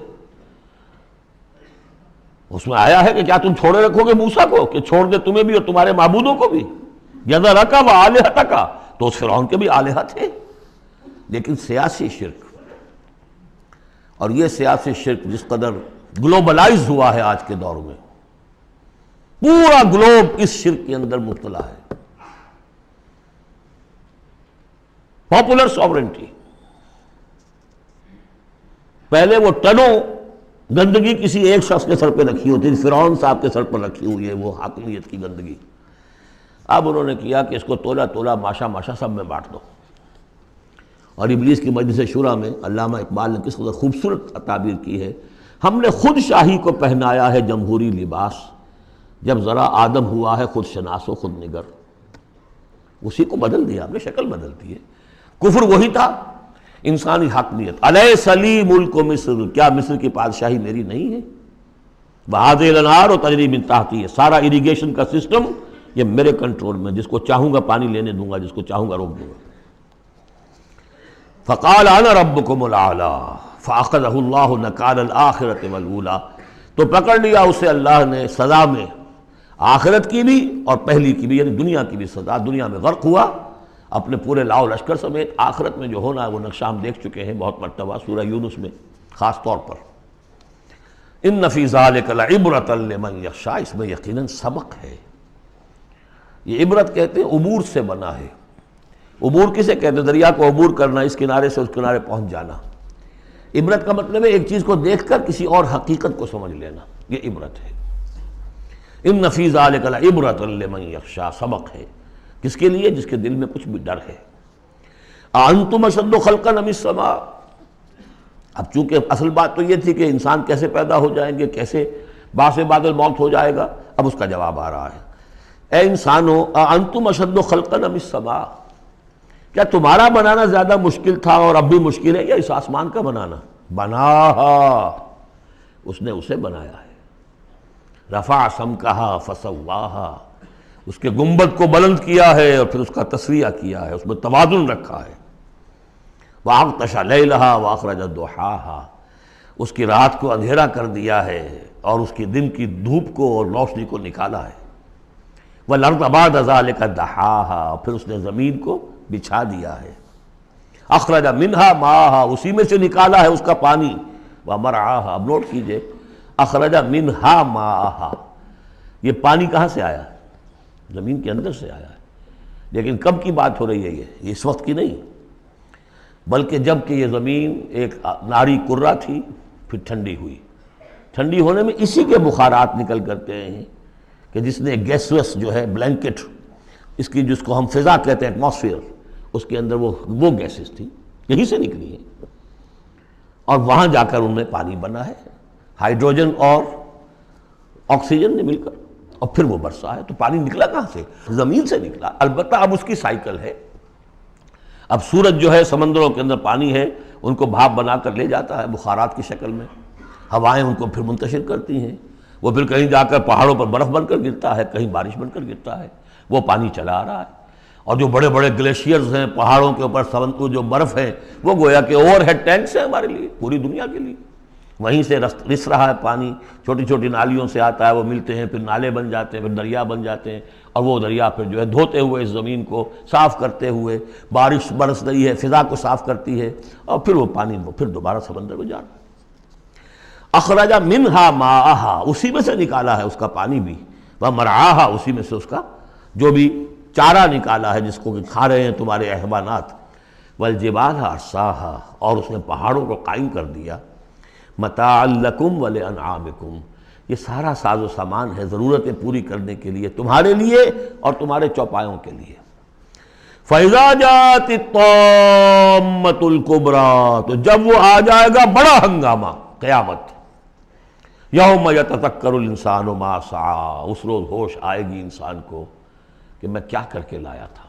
اس میں آیا ہے کہ کیا تم چھوڑے رکھو گے موسیٰ کو کہ چھوڑ دے تمہیں بھی اور تمہارے معبودوں کو بھی. یذرک و آلہتک، تو اس فرعون کے بھی آلہہ تھے. لیکن سیاسی شرک، اور یہ سیاسی شرک جس قدر گلوبلائز ہوا ہے آج کے دور میں، پورا گلوب اس شرک کے اندر مبتلا ہے. پاپولر سوورنٹی، پہلے وہ ٹنوں گندگی کسی ایک شخص کے سر پہ رکھی ہوتی تھی، فرعون صاحب کے سر پر رکھی ہوئی ہے وہ حاکمیت کی گندگی. اب انہوں نے کیا کہ اس کو تولا تولا ماشا ماشا سب میں بانٹ دو. اور ابلیس کی مجلس شورا میں علامہ اقبال نے کس قدر خوبصورت تعبیر کی ہے. ہم نے خود شاہی کو پہنایا ہے جمہوری لباس، جب ذرا آدم ہوا ہے خود شناس و خود نگر. اسی کو بدل دیا ہم نے، شکل بدل دی ہے. کفر وہی تھا، انسانی حاکمیت. الیس لی ملک مصر، کیا مصر کی بادشاہی میری نہیں ہے؟ وہذہ الانہار تجری من تحتی، سارا اریگیشن کا سسٹم یہ میرے کنٹرول میں، جس کو چاہوں گا پانی لینے دوں گا، جس کو چاہوں گا روک دوں گا. فقال انا ربکم الاعلی فاخذہ اللہ نکال الآخرۃ والاولی، تو پکڑ لیا اسے اللہ نے سزا میں، آخرت کی بھی اور پہلی کی بھی، یعنی دنیا کی بھی سزا. دنیا میں غرق ہوا اپنے پورے لاؤ لشکر سمیت. آخرت میں جو ہونا ہے وہ نقشہ ہم دیکھ چکے ہیں بہت مرتبہ سورہ یونس میں خاص طور پر. ان فی ذلک لعبرۃ لمن یخشی، اس میں یقیناً سبق ہے. یہ عبرت کہتے ہیں عبور سے بنا ہے. عبور کسے کہتے ہیں؟ دریا کو عبور کرنا، اس کنارے سے اس کنارے پہنچ جانا. عبرت کا مطلب ہے ایک چیز کو دیکھ کر کسی اور حقیقت کو سمجھ لینا، یہ عبرت ہے. ان فی ذلک لعبرۃ لمن یخشی، سبق ہے کس کے لیے؟ جس کے دل میں کچھ بھی ڈر ہے. انتم اشد خلقا ام السماء، اب چونکہ اصل بات تو یہ تھی کہ انسان کیسے پیدا ہو جائیں گے، کیسے باعث بعد الموت ہو جائے گا. اب اس کا جواب آ رہا ہے، اے انسانو انتم اشد خلقا ام السماء، کیا تمہارا بنانا زیادہ مشکل تھا اور اب بھی مشکل ہے یا اس آسمان کا بنانا؟ بناہا، اس نے اسے بنایا ہے. رفع سمکہا فسواہا، اس کے گنبد کو بلند کیا ہے اور پھر اس کا تسویہ کیا ہے، اس میں توازن رکھا ہے۔ وَأَغْطَشَ لَيْلَهَا وَأَخْرَجَ ضُحَاهَا، اس کی رات کو اندھیرا کر دیا ہے اور اس کی دن کی دھوپ کو اور روشنی کو نکالا ہے۔ وَالْأَرْضَ بَعْدَ ذَلِكَ دَحَاهَا، پھر اس نے زمین کو بچھا دیا ہے۔ اخرج منہا ماہا، اسی میں سے نکالا ہے اس کا پانی۔ وَمَرْعَاهَا، اب نوٹ کیجئے، اخرج منہا ماہا، یہ پانی کہاں سے آیا ہے؟ زمین کے اندر سے آیا ہے۔ لیکن کب کی بات ہو رہی ہے؟ یہ اس وقت کی نہیں، بلکہ جب کہ یہ زمین ایک ناری کرہ تھی، پھر ٹھنڈی ہوئی۔ ٹھنڈی ہونے میں اسی کے بخارات نکل کرتے ہیں کہ جس نے گیسوس جو ہے بلینکٹ، اس کی جس کو ہم فضا کہتے ہیں ایٹماسفیئر، اس کے اندر وہ گیسز تھی، یہیں سے نکلی ہیں، اور وہاں جا کر ان میں پانی بنا ہے، ہائیڈروجن اور آکسیجن نے مل کر، اور پھر وہ برسا ہے۔ تو پانی نکلا کہاں سے؟ زمین سے نکلا۔ البتہ اب اس کی سائیکل ہے، اب سورج جو ہے سمندروں کے اندر پانی ہے، ان کو بھاپ بنا کر لے جاتا ہے بخارات کی شکل میں، ہوائیں ان کو پھر منتشر کرتی ہیں، وہ پھر کہیں جا کر پہاڑوں پر برف بن کر گرتا ہے، کہیں بارش بن کر گرتا ہے، وہ پانی چلا آ رہا ہے۔ اور جو بڑے بڑے گلیشیئرز ہیں پہاڑوں کے اوپر، سمندر جو برف ہے، وہ گویا کہ اوور ہیڈ ٹینکس ہیں ہمارے لیے، پوری دنیا کے لیے۔ وہیں سے رس رہا ہے پانی، چھوٹی چھوٹی نالیوں سے آتا ہے، وہ ملتے ہیں، پھر نالے بن جاتے ہیں، پھر دریا بن جاتے ہیں، اور وہ دریا پھر جو ہے دھوتے ہوئے اس زمین کو صاف کرتے ہوئے، بارش برس رہی ہے فضا کو صاف کرتی ہے، اور پھر وہ پانی وہ پھر دوبارہ سمندر میں جا رہا ہے۔ اخرج منہا ماءہا، اسی میں سے نکالا ہے اس کا پانی بھی، ومرعاہا، اسی میں سے اس کا جو بھی چارہ نکالا ہے جس کو کہ کھا رہے ہیں تمہارے حیوانات۔ والجبال ارساہا، اور اس نے پہاڑوں کو قائم کر دیا۔ متاعا لکم ولانعامکم، یہ سارا ساز و سامان ہے ضرورتیں پوری کرنے کے لیے، تمہارے لیے اور تمہارے چوپایوں کے لیے۔ فَإِذَا جَاءَتِ الطَّامَّةُ الْكُبْرَى، تو جب وہ آ جائے گا بڑا ہنگامہ، قیامت، یوم یتذکر الانسان ما سعی، اس روز ہوش آئے گی انسان کو کہ میں کیا کر کے لایا تھا،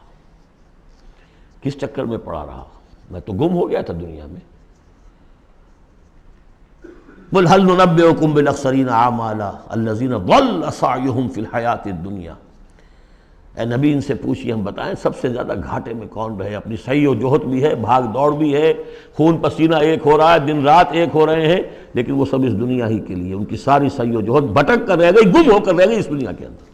کس چکر میں پڑا رہا، میں تو گم ہو گیا تھا دنیا میں۔ قُلْ هَلْ نُنَبِّئُكُمْ بِالْأَخْسَرِينَ أَعْمَالًا الَّذِينَ ضَلَّ سَعْيُهُمْ فِي الْحَيَاةِ الدُّنْيَا، اے نبی ان سے پوچھیے، ہم بتائیں سب سے زیادہ گھاٹے میں کون رہے، اپنی سعی و جہد بھی ہے، بھاگ دوڑ بھی ہے، خون پسینہ ایک ہو رہا ہے، دن رات ایک ہو رہے ہیں، لیکن وہ سب اس دنیا ہی کے لیے، ان کی ساری سعی و جہد بھٹک کر رہ گئی، گم ہو کر رہ گئی اس دنیا کے اندر۔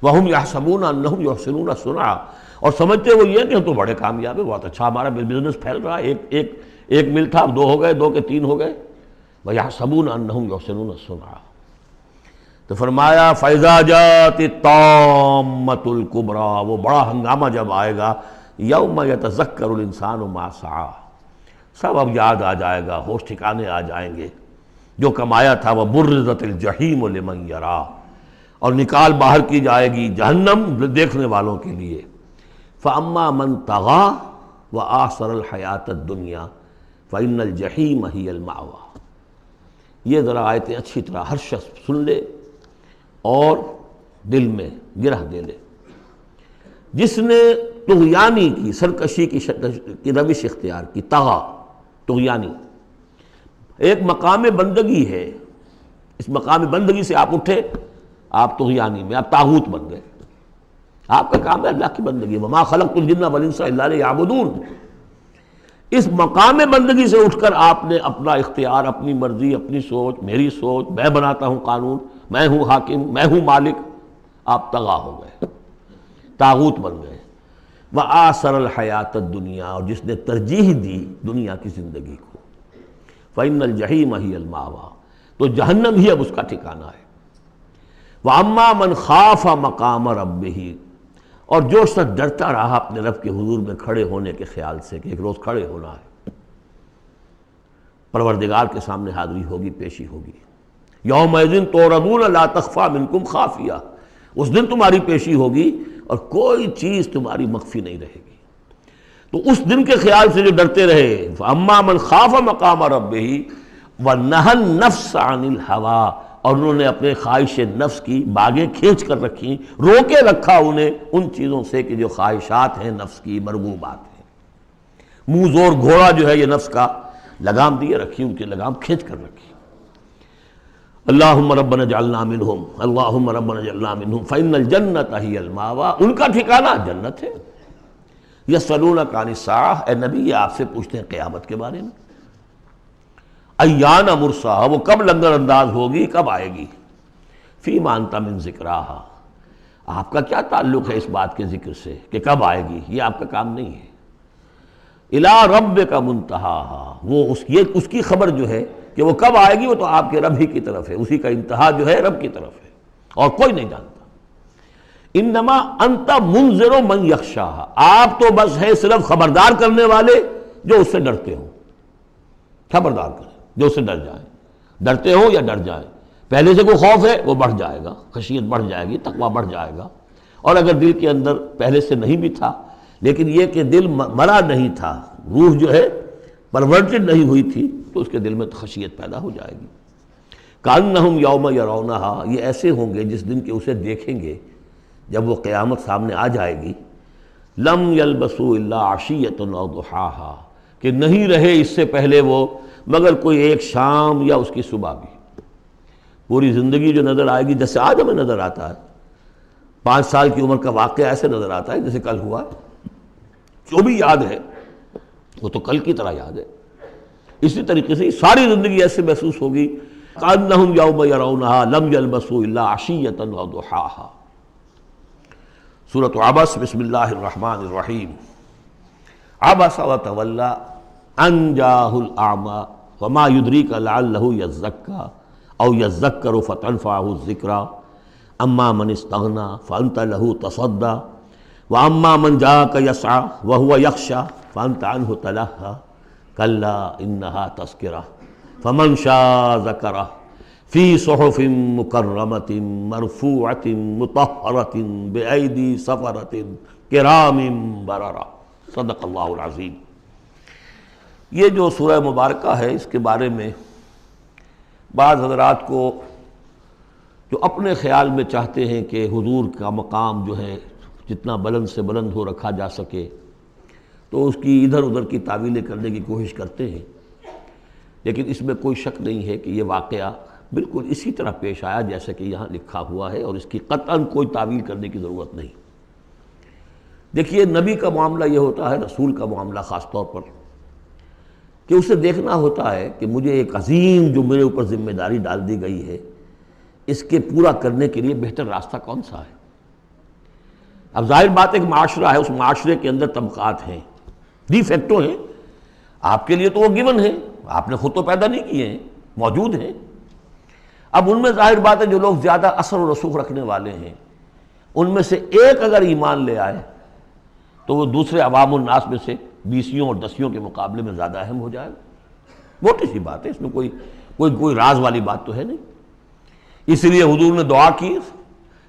وَهُمْ يَحْسَبُونَ أَنَّهُمْ يُحْسِنُونَ صُنْعًا، اور سمجھتے وہ یہ کہ ہم تو بڑے کامیاب ہیں، بہت اچھا ہمارا بزنس پھیل رہا ہے، ایک مل تھا اب دو ہو گئے، دو کے تین ہو گئے۔ وَيَحْسَبُونَ أَنَّهُمْ يُحْسِنُونَ صُنْعًا، تو فرمایا فَإِذَا جَاءَتِ الطَّامَّةُ الْكُبْرَى، وہ بڑا ہنگامہ جب آئے گا، یوم یتذکر الانسان ما سعی، سب اب یاد آ جائے گا، ہوش ٹھکانے آ جائیں گے، جو کمایا تھا۔ وَبُرِّزَتِ الْجَحِیمُ لِمَنْ یَرَیٰ، اور نکال باہر کی جائے گی جہنم دیکھنے والوں کے لیے۔ فَأَمَّا مَنْ طَغَىٰ وَآثَرَ الْحَیَاةَ الدُّنْیَا فَإِنَّ الْجَحِیمَ هِیَ الْمَأْوَىٰ، یہ ذرا آیتیں اچھی طرح ہر شخص سن لے اور دل میں گرہ دے لے۔ جس نے طغیانی کی، سرکشی کی روش اختیار کی، طغا طغیانی ایک مقام بندگی ہے، اس مقام بندگی سے آپ اٹھے، آپ طغیانی میں، آپ طاغوت بن گئے، آپ کا کام ہے اللہ کی بندگی، وما خلقت الجن والانس الا لیعبدون۔ اس مقام بندگی سے اٹھ کر آپ نے اپنا اختیار، اپنی مرضی، اپنی سوچ، میری سوچ، میں بناتا ہوں قانون، میں ہوں حاکم، میں ہوں مالک، آپ طغا ہو گئے، طاغوت بن گئے۔ وآثر الحیات الدنیا، اور جس نے ترجیح دی دنیا کی زندگی کو، فإن الجحیم ہی المأویٰ، تو جہنم ہی اب اس کا ٹھکانہ ہے۔ وَأَمَّا مَنْ خَافَ مَقَامَ رَبِّهِ، اور جو شخص ڈرتا رہا اپنے رب کے حضور میں کھڑے ہونے کے خیال سے کہ ایک روز کھڑے ہونا ہے، پروردگار کے سامنے حاضری ہوگی، پیشی ہوگی۔ یومئذ تعرضون لا تخفی منکم خافیہ، اس دن تمہاری پیشی ہوگی اور کوئی چیز تمہاری مخفی نہیں رہے گی۔ تو اس دن کے خیال سے جو ڈرتے رہے، فَأَمَّا مَنْ خَافَ مَقَامَ رَبِّهِ وَنَهَى النَّفْسَ عَنِ الْهَوَىٰ، اور انہوں نے اپنے خواہش نفس کی باغیں کھینچ کر رکھی، روکے رکھا انہیں ان چیزوں سے کہ جو خواہشات ہیں نفس کی، مرغوبات ہیں۔ منہ زور گھوڑا جو ہے یہ نفس کا، لگام دیے رکھی، ان کی لگام کھینچ کر رکھی۔ اللہم ربنا اجعلنا منہم، اللہم ربنا اجعلنا منہم فإن الجنۃ ہی المأویٰ، ان کا ٹھکانہ جنت ہے۔ یسألونک عن الساعہ، اے نبی یہ آپ سے پوچھتے ہیں قیامت کے بارے میں، ایان مرساہا، وہ کب لنگر انداز ہوگی، کب آئے گی، فیما انت من ذکراہا، آپ کا کیا تعلق ہے اس بات کے ذکر سے کہ کب آئے گی، یہ آپ کا کام نہیں ہے۔ الی ربک منتہاہا، وہ اس کی خبر جو ہے کہ وہ کب آئے گی وہ تو آپ کے رب ہی کی طرف ہے، اسی کا انتہا جو ہے رب کی طرف ہے، اور کوئی نہیں جانتا۔ انما انت منذر من یخشاہا، آپ تو بس ہے صرف خبردار کرنے والے جو اس سے ڈرتے ہوں، خبردار کریں جو اس سے ڈر جائیں، ڈرتے ہوں یا ڈر جائیں۔ پہلے سے کوئی خوف ہے وہ بڑھ جائے گا، خشیت بڑھ جائے گی، تقویٰ بڑھ جائے گا، اور اگر دل کے اندر پہلے سے نہیں بھی تھا لیکن یہ کہ دل مرا نہیں تھا، روح جو ہے پرورٹڈ نہیں ہوئی تھی، تو اس کے دل میں خشیت پیدا ہو جائے گی۔ کأنہم یوم یرونہا، یہ ایسے ہوں گے جس دن کہ اسے دیکھیں گے جب وہ قیامت سامنے آ جائے گی، لم یلبسوا الا عشیۃ او ضحاہا، کہ نہیں رہے اس سے پہلے وہ مگر کوئی ایک شام یا اس کی صبح بھی۔ پوری زندگی جو نظر آئے گی جیسے آج ہمیں نظر آتا ہے، 5 سال کی عمر کا واقعہ ایسے نظر آتا ہے جیسے کل ہوا، جو بھی یاد ہے وہ تو کل کی طرح یاد ہے۔ اسی طریقے سے ساری زندگی ایسے محسوس ہوگی، کأنہم یوم یرونہا لم یلبسوا الا عشیۃ او ضحاہا۔ سورۃ عبس، بسم اللہ الرحمن الرحیم۔ عبس وتولی ان جاءہ الاعمی وما یدریک لعلہ یزکی او یذکر فتنفعہ الذکریٰ اما من استغنی فانت لہ تصدی واما من جاءک یسعی وہو یخشی فانت عنہ تلہی کلا انہا تذکرہ فمن شاء ذکرہ فی صحف مکرمۃ مرفوعۃ مطہرۃ بأیدی سفرۃ کرام بررہ۔ صدق اللہ العظیم۔ یہ جو سورہ مبارکہ ہے اس کے بارے میں بعض حضرات کو جو اپنے خیال میں چاہتے ہیں کہ حضور کا مقام جو ہے جتنا بلند سے بلند ہو رکھا جا سکے تو اس کی ادھر ادھر کی تعویلیں کرنے کی کوشش کرتے ہیں، لیکن اس میں کوئی شک نہیں ہے کہ یہ واقعہ بالکل اسی طرح پیش آیا جیسے کہ یہاں لکھا ہوا ہے، اور اس کی قطعاً کوئی تعویل کرنے کی ضرورت نہیں۔ دیکھیے نبی کا معاملہ یہ ہوتا ہے، رسول کا معاملہ خاص طور پر، کہ اسے دیکھنا ہوتا ہے کہ مجھے ایک عظیم جو میرے اوپر ذمہ داری ڈال دی گئی ہے اس کے پورا کرنے کے لیے بہتر راستہ کون سا ہے۔ اب ظاہر بات ایک معاشرہ ہے، اس معاشرے کے اندر طبقات ہیں، ڈی فیکٹو ہیں، آپ کے لیے تو وہ گیون ہیں، آپ نے خود تو پیدا نہیں کیے ہیں، موجود ہیں۔ اب ان میں ظاہر بات ہے جو لوگ زیادہ اثر و رسوخ رکھنے والے ہیں ان میں سے ایک اگر ایمان لے آئے تو وہ دوسرے عوام الناس میں سے 20 اور 10 کے مقابلے میں زیادہ اہم ہو جائے گا۔ موٹی سی بات ہے، اس میں کوئی راز والی بات تو ہے نہیں۔ اس لیے حضور نے دعا کی،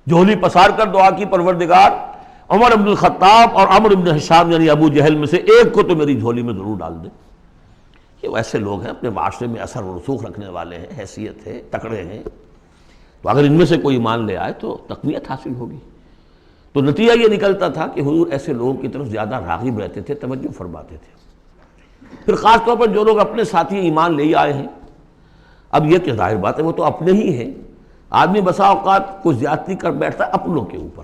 جھولی پسار کر دعا کی، پروردگار عمر بن الخطاب اور عمرو بن ہشام یعنی ابو جہل میں سے ایک کو تو میری جھولی میں ضرور ڈال دے۔ یہ ویسے لوگ ہیں اپنے معاشرے میں اثر و رسوخ رکھنے والے ہیں، حیثیت ہے، تکڑے ہیں، تو اگر ان میں سے کوئی ایمان لے آئے تو تقویت حاصل ہوگی۔ تو نتیجہ یہ نکلتا تھا کہ حضور ایسے لوگوں کی طرف زیادہ راغب رہتے تھے، توجہ فرماتے تھے۔ پھر خاص طور پر جو لوگ اپنے ساتھی ایمان لے آئے ہیں، اب یہ کہ ظاہر بات ہے وہ تو اپنے ہی ہیں، آدمی بسا اوقات کوئی زیادتی کر بیٹھتا ہے اپنوں کے اوپر،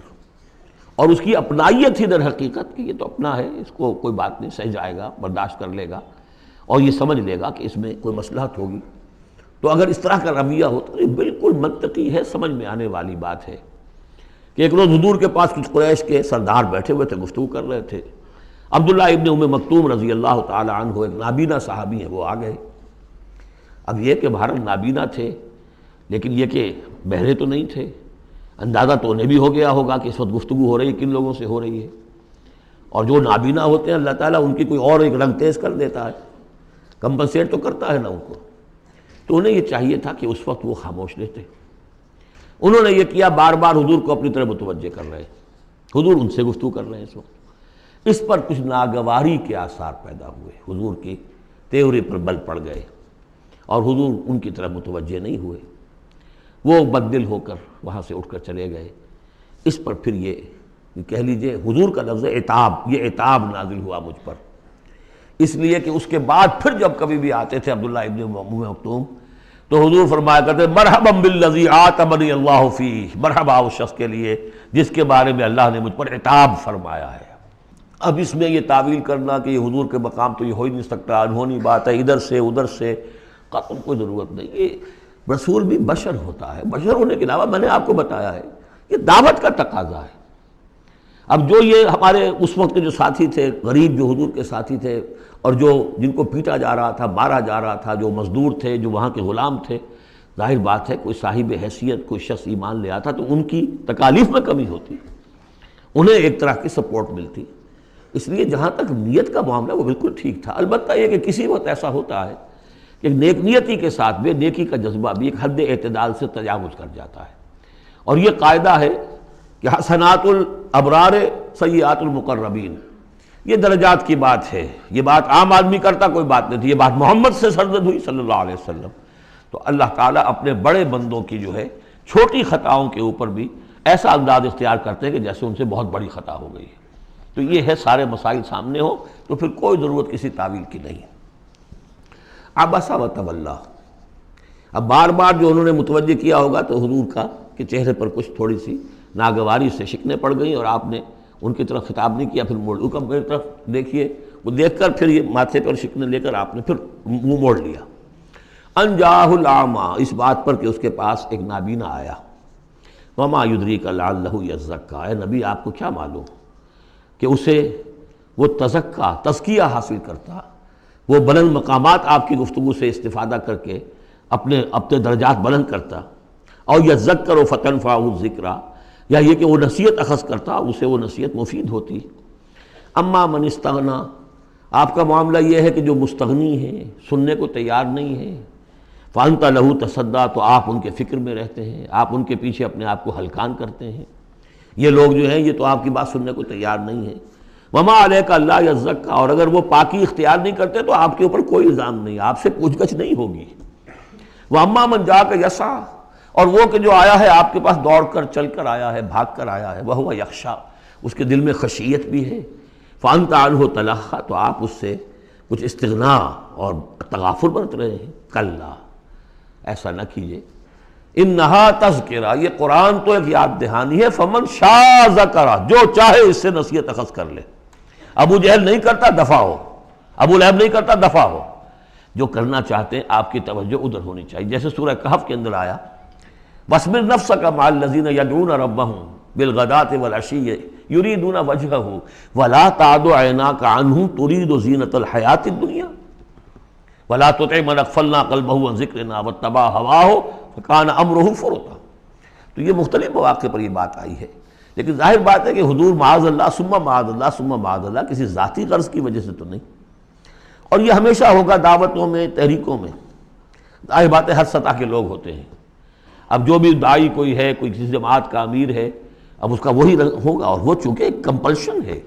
اور اس کی اپنائیت ہی در حقیقت کہ یہ تو اپنا ہے، اس کو کوئی بات نہیں، سہ جائے گا، برداشت کر لے گا، اور یہ سمجھ لے گا کہ اس میں کوئی مصلحت ہوگی۔ تو اگر اس طرح کا رویہ ہو تو یہ بالکل منطقی ہے، سمجھ میں آنے والی بات ہے کہ ایک روز حضور کے پاس کچھ قریش کے سردار بیٹھے ہوئے تھے، گفتگو کر رہے تھے۔ عبداللہ ابن ام مکتوم رضی اللہ تعالی عنہ ایک نابینا صحابی ہیں، وہ آ گئے۔ اب یہ کہ بھارت نابینا تھے لیکن یہ کہ بہرے تو نہیں تھے، اندازہ تو انہیں بھی ہو گیا ہوگا کہ اس وقت گفتگو ہو رہی ہے کن لوگوں سے ہو رہی ہے، اور جو نابینا ہوتے ہیں اللہ تعالیٰ ان کی کوئی اور ایک رنگ تیز کر دیتا ہے، کمپنسیٹ تو کرتا ہے نا ان کو۔ تو انہیں یہ چاہیے تھا کہ اس وقت وہ خاموش رہتے۔ انہوں نے یہ کیا، بار بار حضور کو اپنی طرف متوجہ کر رہے، حضور ان سے گفتگو کر رہے ہیں اس وقت۔ اس پر کچھ ناگواری کے آثار پیدا ہوئے، حضور کی تیوری پر بل پڑ گئے اور حضور ان کی طرف متوجہ نہیں ہوئے، وہ بددل ہو کر وہاں سے اٹھ کر چلے گئے۔ اس پر پھر یہ کہہ لیجئے حضور کا لفظ عتاب، یہ عتاب نازل ہوا مجھ پر، اس لیے کہ اس کے بعد پھر جب کبھی بھی آتے تھے عبداللہ ابن ام مکتوم تو حضور فرمایا کرتے مرحبا بالذی عاتبنی اللہ فیہ، مرحبا اس شخص کے لیے جس کے بارے میں اللہ نے مجھ پر عتاب فرمایا ہے۔ اب اس میں یہ تعویل کرنا کہ یہ حضور کے مقام تو یہ ہو ہی نہیں سکتا، انہونی بات ہے، ادھر سے ادھر سے، قطعاً کوئی ضرورت نہیں۔ یہ رسول بھی بشر ہوتا ہے، بشر ہونے کے علاوہ میں نے آپ کو بتایا ہے یہ دعوت کا تقاضا ہے۔ اب جو یہ ہمارے اس وقت کے جو ساتھی تھے، غریب جو حضور کے ساتھی تھے، اور جو جن کو پیٹا جا رہا تھا، مارا جا رہا تھا، جو مزدور تھے، جو وہاں کے غلام تھے، ظاہر بات ہے کوئی صاحب حیثیت کوئی شخص ایمان لے آتا تو ان کی تکالیف میں کمی ہوتی، انہیں ایک طرح کی سپورٹ ملتی۔ اس لیے جہاں تک نیت کا معاملہ وہ بالکل ٹھیک تھا۔ البتہ یہ کہ کسی وقت ایسا ہوتا ہے کہ نیک نیتی کے ساتھ بے نیکی کا جذبہ بھی ایک حد اعتدال سے تجاوز کر جاتا ہے، اور یہ قاعدہ ہے کہ حسنات الابرار سیئات المقربین، یہ درجات کی بات ہے، یہ بات عام آدمی کرتا کوئی بات نہیں تھی، یہ بات محمد سے سرزد ہوئی صلی اللہ علیہ وسلم۔ تو اللہ تعالیٰ اپنے بڑے بندوں کی جو ہے چھوٹی خطاؤں کے اوپر بھی ایسا انداز اختیار کرتے ہیں کہ جیسے ان سے بہت بڑی خطا ہو گئی ہے۔ تو یہ ہے سارے مسائل سامنے ہو تو پھر کوئی ضرورت کسی تعویل کی نہیں۔ عبس وتولی، اب بار بار جو انہوں نے متوجہ کیا ہوگا تو حضور کا کہ چہرے پر کچھ تھوڑی سی ناگواری سے شکنیں پڑ گئیں، اور آپ نے ان کی طرف خطاب نہیں کیا، پھر موڑ میری طرف دیکھیے، وہ دیکھ کر پھر یہ ماتھے پر شکنیں لے کر آپ نے پھر منہ موڑ لیا۔ ان جاءہ الاعمی، اس بات پر کہ اس کے پاس ایک نابینا آیا۔ وما یدریک لعلہ یزکیٰ، اے نبی آپ کو کیا معلوم کہ اسے وہ تزکیہ حاصل کرتا، وہ بلند مقامات آپ کی گفتگو سے استفادہ کر کے اپنے درجات بلند کرتا، اور یذکر فتنفعہ الذکریٰ، یا یہ کہ وہ نصیحت اخذ کرتا، اسے وہ نصیحت مفید ہوتی۔ اما من استغنی، آپ کا معاملہ یہ ہے کہ جو مستغنی ہے، سننے کو تیار نہیں ہے، فانت لہ تصدیٰ، تو آپ ان کے فکر میں رہتے ہیں، آپ ان کے پیچھے اپنے آپ کو ہلکان کرتے ہیں۔ یہ لوگ جو ہیں یہ تو آپ کی بات سننے کو تیار نہیں ہیں۔ وما علیک الا یزکیٰ، اور اگر وہ پاکی اختیار نہیں کرتے تو آپ کے اوپر کوئی الزام نہیں، آپ سے پوچھ گچھ نہیں ہوگی۔ واما من جاءک یسعیٰ، اور وہ کہ جو آیا ہے آپ کے پاس دوڑ کر چل کر آیا ہے، بھاگ کر آیا ہے، وہو یخشیٰ، اس کے دل میں خشیت بھی ہے، فانت عنہ تلہیٰ، تو آپ اس سے کچھ استغنا اور تغافل برت رہے ہیں۔ کلا، ایسا نہ کیجیے، انہا تذکرہ، یہ قرآن تو ایک یاد دہانی ہے، فمن شاء ذکرہ، جو چاہے اس سے نصیحت اخذ کر لے۔ ابو جہل نہیں کرتا دفع ہو، ابو لہب نہیں کرتا دفع ہو، جو کرنا چاہتے ہیں آپ کی توجہ ادھر ہونی چاہیے۔ جیسے سورہ کہف کے اندر آیا وَاصْبِرْ نَفْسَكَ مَعَ الَّذِينَ يَدْعُونَ رَبَّهُمْ بِالْغَدَاةِ وَالْعَشِيِّ يُرِيدُونَ وَجْهَهُ وَلَا تَعْدُ عَيْنَاكَ عَنْهُمْ تُرِيدُ زِينَةَ الْحَيَاةِ الدُّنْيَا وَلَا تُطِعْ مَنْ أَغْفَلْنَا قَلْبَهُ عَنْ ذِكْرِنَا وَاتَّبَعَ هَوَاهُ فَكَانَ أَمْرُهُ فُرُطًا۔ تو یہ مختلف مواقع پر یہ بات آئی ہے، لیکن ظاہر بات ہے کہ حضور معاذ اللہ ثم معاذ اللہ ثم معاذ اللہ کسی ذاتی غرض کی وجہ سے تو نہیں، اور یہ ہمیشہ ہوگا دعوتوں میں، تحریکوں میں۔ ظاہر بات ہے ہر سطح کے لوگ ہوتے ہیں، اب جو بھی داعی کوئی ہے، کوئی کسی جماعت کا امیر ہے، اب اس کا وہی ہوگا، اور وہ چونکہ ایک کمپلشن ہے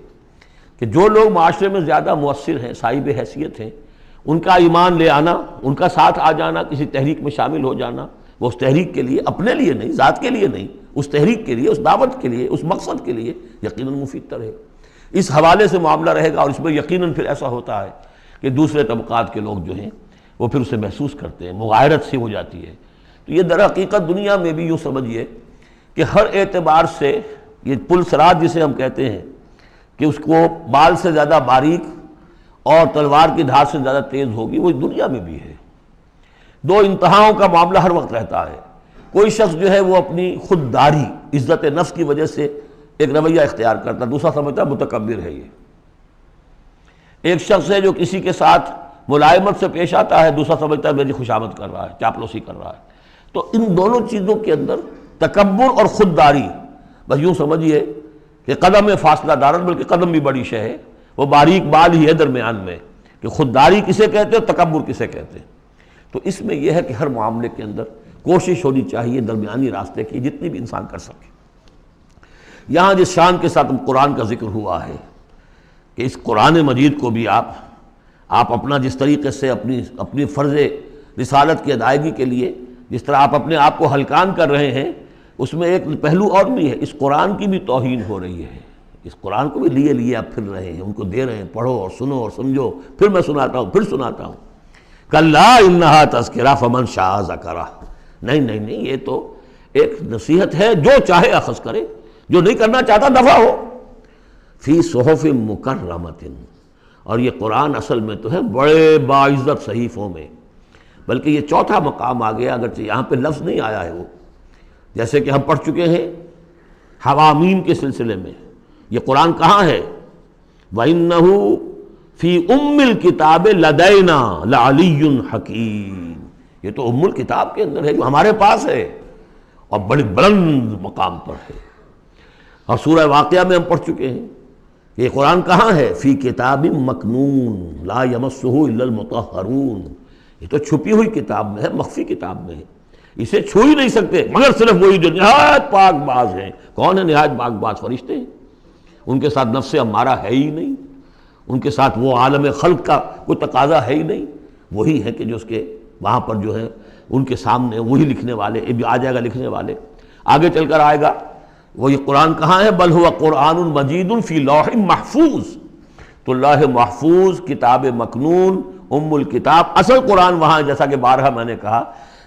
کہ جو لوگ معاشرے میں زیادہ مؤثر ہیں، صاحب حیثیت ہیں، ان کا ایمان لے آنا، ان کا ساتھ آ جانا، کسی تحریک میں شامل ہو جانا، وہ اس تحریک کے لیے، اپنے لیے نہیں، ذات کے لیے نہیں، اس تحریک کے لیے، اس دعوت کے لیے، اس مقصد کے لیے یقیناً مفید تر ہے۔ اس حوالے سے معاملہ رہے گا، اور اس میں یقیناً پھر ایسا ہوتا ہے کہ دوسرے طبقات کے لوگ جو ہیں وہ پھر اسے محسوس کرتے ہیں، مغایرت سی ہو جاتی ہے۔ تو یہ در حقیقت دنیا میں بھی یوں سمجھیے کہ ہر اعتبار سے یہ پل صراط جسے ہم کہتے ہیں کہ اس کو بال سے زیادہ باریک اور تلوار کی دھار سے زیادہ تیز ہوگی، وہ دنیا میں بھی ہے۔ دو انتہاؤں کا معاملہ ہر وقت رہتا ہے۔ کوئی شخص جو ہے وہ اپنی خودداری، عزت نفس کی وجہ سے ایک رویہ اختیار کرتا، دوسرا سمجھتا متکبر ہے۔ یہ ایک شخص ہے جو کسی کے ساتھ ملائمت سے پیش آتا ہے، دوسرا سمجھتا ہے میری خوشامد کر رہا ہے، چاپلوسی کر رہا ہے۔ تو ان دونوں چیزوں کے اندر تکبر اور خودداری، بس یوں سمجھیے کہ قدم میں فاصلہ دارت، بلکہ قدم بھی بڑی شے ہے، وہ باریک بال ہی ہے درمیان میں کہ خودداری کسے کہتے ہیں، تکبر کسے کہتے ہیں۔ تو اس میں یہ ہے کہ ہر معاملے کے اندر کوشش ہونی چاہیے درمیانی راستے کی، جتنی بھی انسان کر سکے۔ یہاں جس شان کے ساتھ قرآن کا ذکر ہوا ہے کہ اس قرآن مجید کو بھی آپ اپنا جس طریقے سے اپنی فرض رسالت کی ادائیگی کے لیے جس طرح آپ اپنے آپ کو ہلکان کر رہے ہیں، اس میں ایک پہلو اور بھی ہے، اس قرآن کی بھی توہین ہو رہی ہے۔ اس قرآن کو بھی لیے آپ پھر رہے ہیں، ان کو دے رہے ہیں، پڑھو اور سنو اور سمجھو، پھر میں سناتا ہوں، پھر سناتا ہوں۔ کلا انہا تذکرہ فمن شاء ذکرہ، نہیں نہیں نہیں، یہ تو ایک نصیحت ہے، جو چاہے اخذ کرے، جو نہیں کرنا چاہتا دفع ہو۔ فی صحف مکرمۃ، اور یہ قرآن اصل میں تو ہے بڑے باعزت صحیفوں میں، بلکہ یہ چوتھا مقام آ گیا، اگرچہ یہاں پہ لفظ نہیں آیا ہے وہ، جیسے کہ ہم پڑھ چکے ہیں حوامیم کے سلسلے میں۔ یہ قرآن کہاں ہے؟ وَإِنَّهُ فِي أُمِّ الْكِتَابِ لَدَيْنَا لَعَلِيٌّ حَكِيمٌ، یہ تو ام الکتاب کے اندر ہے جو ہمارے پاس ہے اور بڑی بلند مقام پر ہے۔ اور سورہ واقعہ میں ہم پڑھ چکے ہیں یہ قرآن کہاں ہے؟ فی کتاب مکنون لا یمسہ الا المطہرون، یہ تو چھپی ہوئی کتاب میں ہے، مخفی کتاب میں ہے، اسے چھو ہی نہیں سکتے مگر صرف وہی جو نہایت پاک باز ہیں۔ کون ہے نہایت پاک باز؟ فرشتے ہیں، ان کے ساتھ نفس امارہ ہے ہی نہیں، ان کے ساتھ وہ عالم خلق کا کوئی تقاضا ہے ہی نہیں، وہی ہے کہ جو اس کے وہاں پر جو ہے ان کے سامنے وہی لکھنے والے، ابھی آ جائے گا لکھنے والے، آگے چل کر آئے گا۔ وہ یہ قرآن کہاں ہے؟ بل ہوا قرآن مجید فی لوح محفوظ، تو لوح محفوظ، کتاب مکنون، ام الکتاب، اصل قرآن وہاں ہے، جیسا کہ بارہا میں نے کہا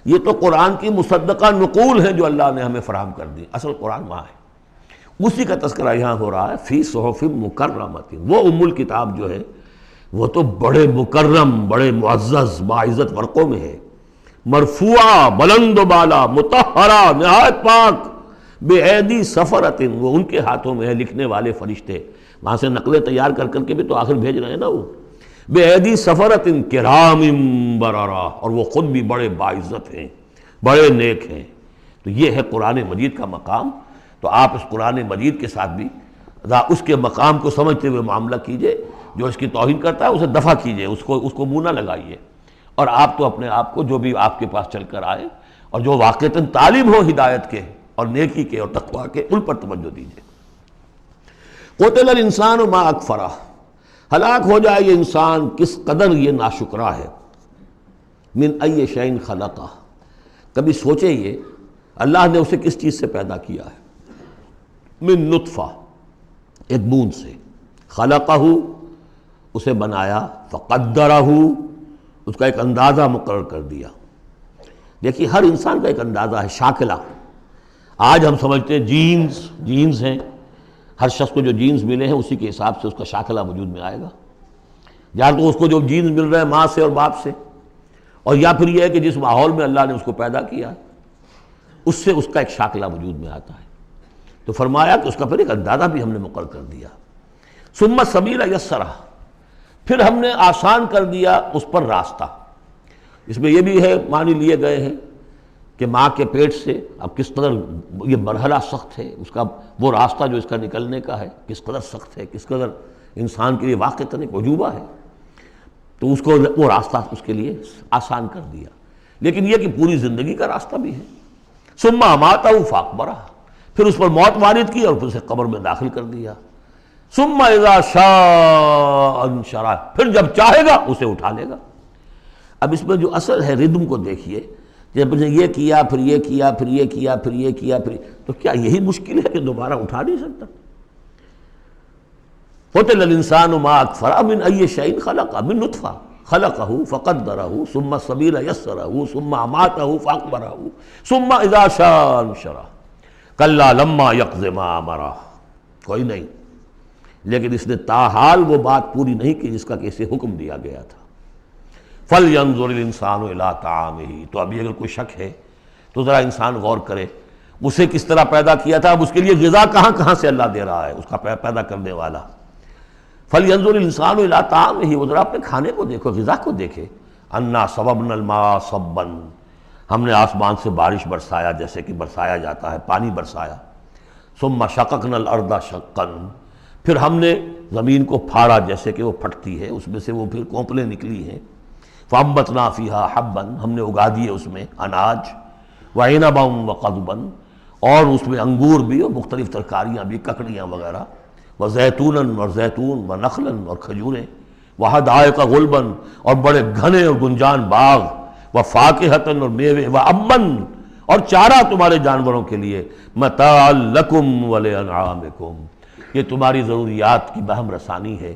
یہ تو قرآن کی مصدقہ نقول ہے جو اللہ نے ہمیں فراہم کر دی، اصل قرآن وہاں ہے، اسی کا تذکرہ یہاں ہو رہا ہے فی صحف مکرمۃ۔ وہ ام الکتاب جو ہے وہ تو بڑے مکرم، بڑے معزز باعزت ورقوں میں ہے، مرفوعہ، بلند و بالا، مطہرہ، نہایت پاک، بے ایدی سفرۃ، وہ ان کے ہاتھوں میں ہے لکھنے والے فرشتے، وہاں سے نقلیں تیار کر کر کے بھی تو آخر بھیج رہے ہیں نا وہ، بے ایدی سفرۃ کرام بررہ، اور وہ خود بھی بڑے باعزت ہیں، بڑے نیک ہیں۔ تو یہ ہے قرآن مجید کا مقام۔ تو آپ اس قرآن مجید کے ساتھ بھی اس کے مقام کو سمجھتے ہوئے معاملہ کیجئے، جو اس کی توہین کرتا ہے اسے دفع کیجئے، اس کو منہ نہ لگائیے، اور آپ تو اپنے آپ کو جو بھی آپ کے پاس چل کر آئے اور جو واقعتاً طالب ہو ہدایت کے اور نیکی کے اور تقویٰ کے، ان پر توجہ دیجئے۔ قتل الانسان ما اکفرہ، ہلاک ہو جائے یہ انسان کس قدر یہ ناشکرا ہے۔ من ای شیء خلقہ، کبھی سوچے یہ اللہ نے اسے کس چیز سے پیدا کیا ہے؟ من نطفہ، ایک بوند سے، خلقہ، اسے بنایا، فقدرہ، اس کا ایک اندازہ مقرر کر دیا۔ دیکھیے ہر انسان کا ایک اندازہ ہے، شاکلہ۔ آج ہم سمجھتے ہیں جینز ہیں، ہر شخص کو جو جینز ملے ہیں اسی کے حساب سے اس کا شاکلہ وجود میں آئے گا، یا تو اس کو جو جینز مل رہے ہیں ماں سے اور باپ سے، اور یا پھر یہ ہے کہ جس ماحول میں اللہ نے اس کو پیدا کیا اس سے اس کا ایک شاکلہ وجود میں آتا ہے۔ تو فرمایا کہ اس کا پھر ایک اندازہ بھی ہم نے مقرر کر دیا۔ ثم السبیل یسرہ، پھر ہم نے آسان کر دیا اس پر راستہ۔ اس میں یہ بھی ہے، معنی لیے گئے ہیں کہ ماں کے پیٹ سے اب کس قدر یہ مرحلہ سخت ہے، اس کا وہ راستہ جو اس کا نکلنے کا ہے کس قدر سخت ہے، کس قدر انسان کے لیے واقعتاً ایک عجوبہ ہے، تو اس کو وہ راستہ اس کے لیے آسان کر دیا۔ لیکن یہ کہ پوری زندگی کا راستہ بھی ہے۔ ثم اماتہ فاقبرہ، پھر اس پر موت وارد کی اور پھر اسے قبر میں داخل کر دیا۔ ثم اذا شاء انشرہ، پھر جب چاہے گا اسے اٹھا لے گا۔ اب اس میں جو اصل ہے ردم کو دیکھیے، جب یہ کیا پھر یہ کیا پھر یہ کیا پھر یہ کیا پھر، تو کیا یہی مشکل ہے کہ دوبارہ اٹھا نہیں سکتا؟ قتل الانسان ما اکفرہ من ای شیء خلقہ، من نطفہ خلقہ فقدرہ ثم السبیل یسرہ ثم اماتہ فاقبرہ ثم اذا شاء انشرہ کلا لما یقض ما امرہ۔ کوئی نہیں، لیکن اس نے تاحال وہ بات پوری نہیں کی جس کا کہ اسے حکم دیا گیا تھا۔ فَلْيَنظُرِ الْإِنسَانُ إِلَىٰ طَعَامِهِ، تو ابھی اگر کوئی شک ہے تو ذرا انسان غور کرے اسے کس طرح پیدا کیا تھا، اب اس کے لیے غذا کہاں سے اللہ دے رہا ہے، اس کا پیدا کرنے والا۔ فَلْيَنظُرِ الْإِنسَانُ إِلَىٰ طَعَامِهِ، وہ ذرا اپنے کھانے کو دیکھو، غذا کو دیکھے۔ أَنَّا صَبَبْنَا الْمَاءَ صَبًّا، ہم نے آسمان سے بارش برسایا جیسے کہ برسایا جاتا ہے، پانی برسایا۔ ثُمَّ شَقَقْنَا الْأَرْضَ شَقًّا، پھر ہم نے زمین کو پھاڑا جیسے کہ وہ پھٹتی ہے، اس میں سے وہ پھر کونپلیں نکلی ہیں۔ فَأَنبَتْنَا فِيهَا حَبًّا، ہم نے اگا دیے اس میں اناج، وَعِنَبًا وَقَضْبًا، اور اس میں انگور بھی اور مختلف ترکاریاں بھی، ککڑیاں وغیرہ، وَزَيْتُونًا، اور زیتون، وَنَخْلًا، اور کھجوریں، وَحَدَائِقَ غُلْبًا، اور بڑے گھنے اور گنجان باغ، وَفَاكِهَةً، اور میوے، وَأَبًّا، اور چارہ تمہارے جانوروں کے لیے، مَتَاعًا لَكُمْ وَلِأَنْعَامِكُمْ، یہ تمہاری ضروریات کی بہم رسانی ہے،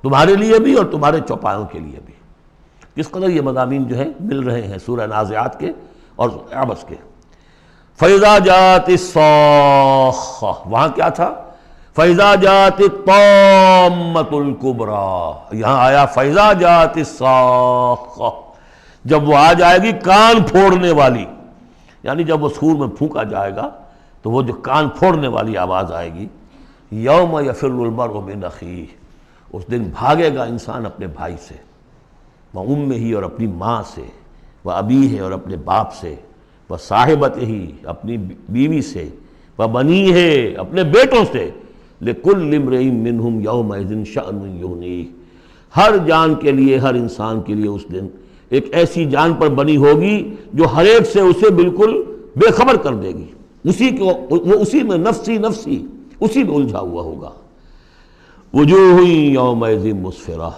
تمہارے لیے بھی اور تمہارے چوپایوں کے لیے بھی۔ کس قدر یہ مضامین جو ہے مل رہے ہیں سورہ نازعات کے اور عبس کے۔ فَإِذَا جَاءَتِ الصَّاخَّةُ، وہاں کیا تھا؟ فَإِذَا جَاءَتِ الطَّامَّةُ الْكُبْرَىٰ، یہاں آیا فَإِذَا جَاءَتِ الصَّاخَّةُ، جب وہ آ جائے گی کان پھوڑنے والی، یعنی جب وہ سور میں پھونکا جائے گا تو وہ جو کان پھوڑنے والی آواز آئے گی۔ یوم یفر المرء من اخیہ، اس دن بھاگے گا انسان اپنے بھائی سے، وامہ اور اپنی ماں سے، وابیہ اور اپنے باپ سے، وصاحبتہ اپنی بیوی سے، وبنیہ اپنے بیٹوں سے، لکل امرئ منہم یومئذ شأن یغنیہ، ہر جان کے لیے، ہر انسان کے لیے اس دن ایک ایسی جان پر بنی ہوگی جو ہر ایک سے اسے بالکل بے خبر کر دے گی، وہ اسی میں نفسی نفسی اسی میں الجھا ہوا ہوگا۔ وجوہ یومئذ مسفرہ،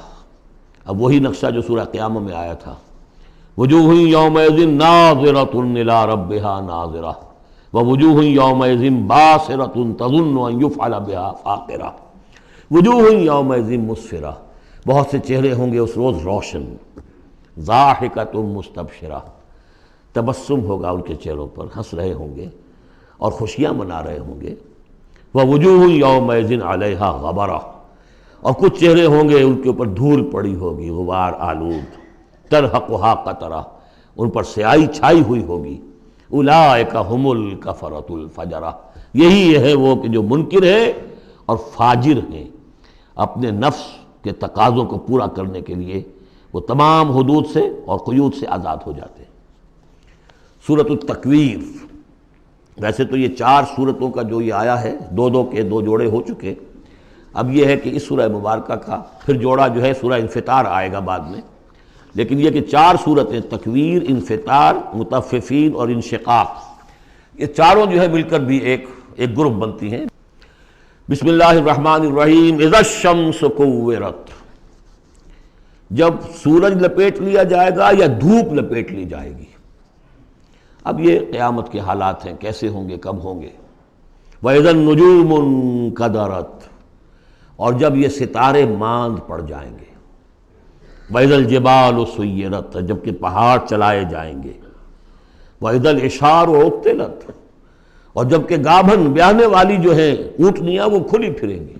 اب وہی نقشہ جو سورہ قیامہ میں آیا تھا، وجوہ یومئذ ناظرۃ الی ربہا ناظرہ ووجوہ یومئذ باسرۃ تظن ان یفعل بہا فاقرہ۔ وجوہ یومئذ مسفرہ، بہت سے چہرے ہوں گے اس روز روشن، ضاحکۃ مستبشرہ، تبسم ہوگا ان کے چہروں پر، ہنس رہے ہوں گے اور خوشیاں منا رہے ہوں گے۔ ووجوہ یومئذ علیہا غبرہ، اور کچھ چہرے ہوں گے ان کے اوپر دھول پڑی ہوگی، غبار آلود، ترہقھا قطرہ، ان پر سیاہی چھائی ہوئی ہوگی۔ اولئک ھم الکفرۃ الفجرہ، یہی ہے وہ کہ جو منکر ہے اور فاجر ہیں، اپنے نفس کے تقاضوں کو پورا کرنے کے لیے وہ تمام حدود سے اور قیود سے آزاد ہو جاتے ہیں۔ سورۃ التکویر، ویسے تو یہ 4 سورتوں کا جو یہ آیا ہے، 2 کے 2 جوڑے ہو چکے، اب یہ ہے کہ اس سورہ مبارکہ کا پھر جوڑا جو ہے سورہ انفطار آئے گا بعد میں، لیکن یہ کہ 4 سورتیں تکویر، انفطار، مطففین اور انشقاق، یہ چاروں جو ہے مل کر بھی ایک گروپ بنتی ہیں۔ بسم اللہ الرحمن الرحیم۔ اذا الشمس کورت، جب سورج لپیٹ لیا جائے گا یا دھوپ لپیٹ لی جائے گی۔ اب یہ قیامت کے حالات ہیں، کیسے ہوں گے، کب ہوں گے۔ وَإِذَا النُّجُومُ انْكَدَرَتْ، اور جب یہ ستارے ماند پڑ جائیں گے۔ وَإِذَا الْجِبَالُ سُيِّرَتْ، جب کہ پہاڑ چلائے جائیں گے۔ وَإِذَا الْعِشَارُ عُطِّلَتْ، اور جب کہ گابھن بیاہنے والی جو ہیں اونٹنیاں وہ کھلی پھریں گی۔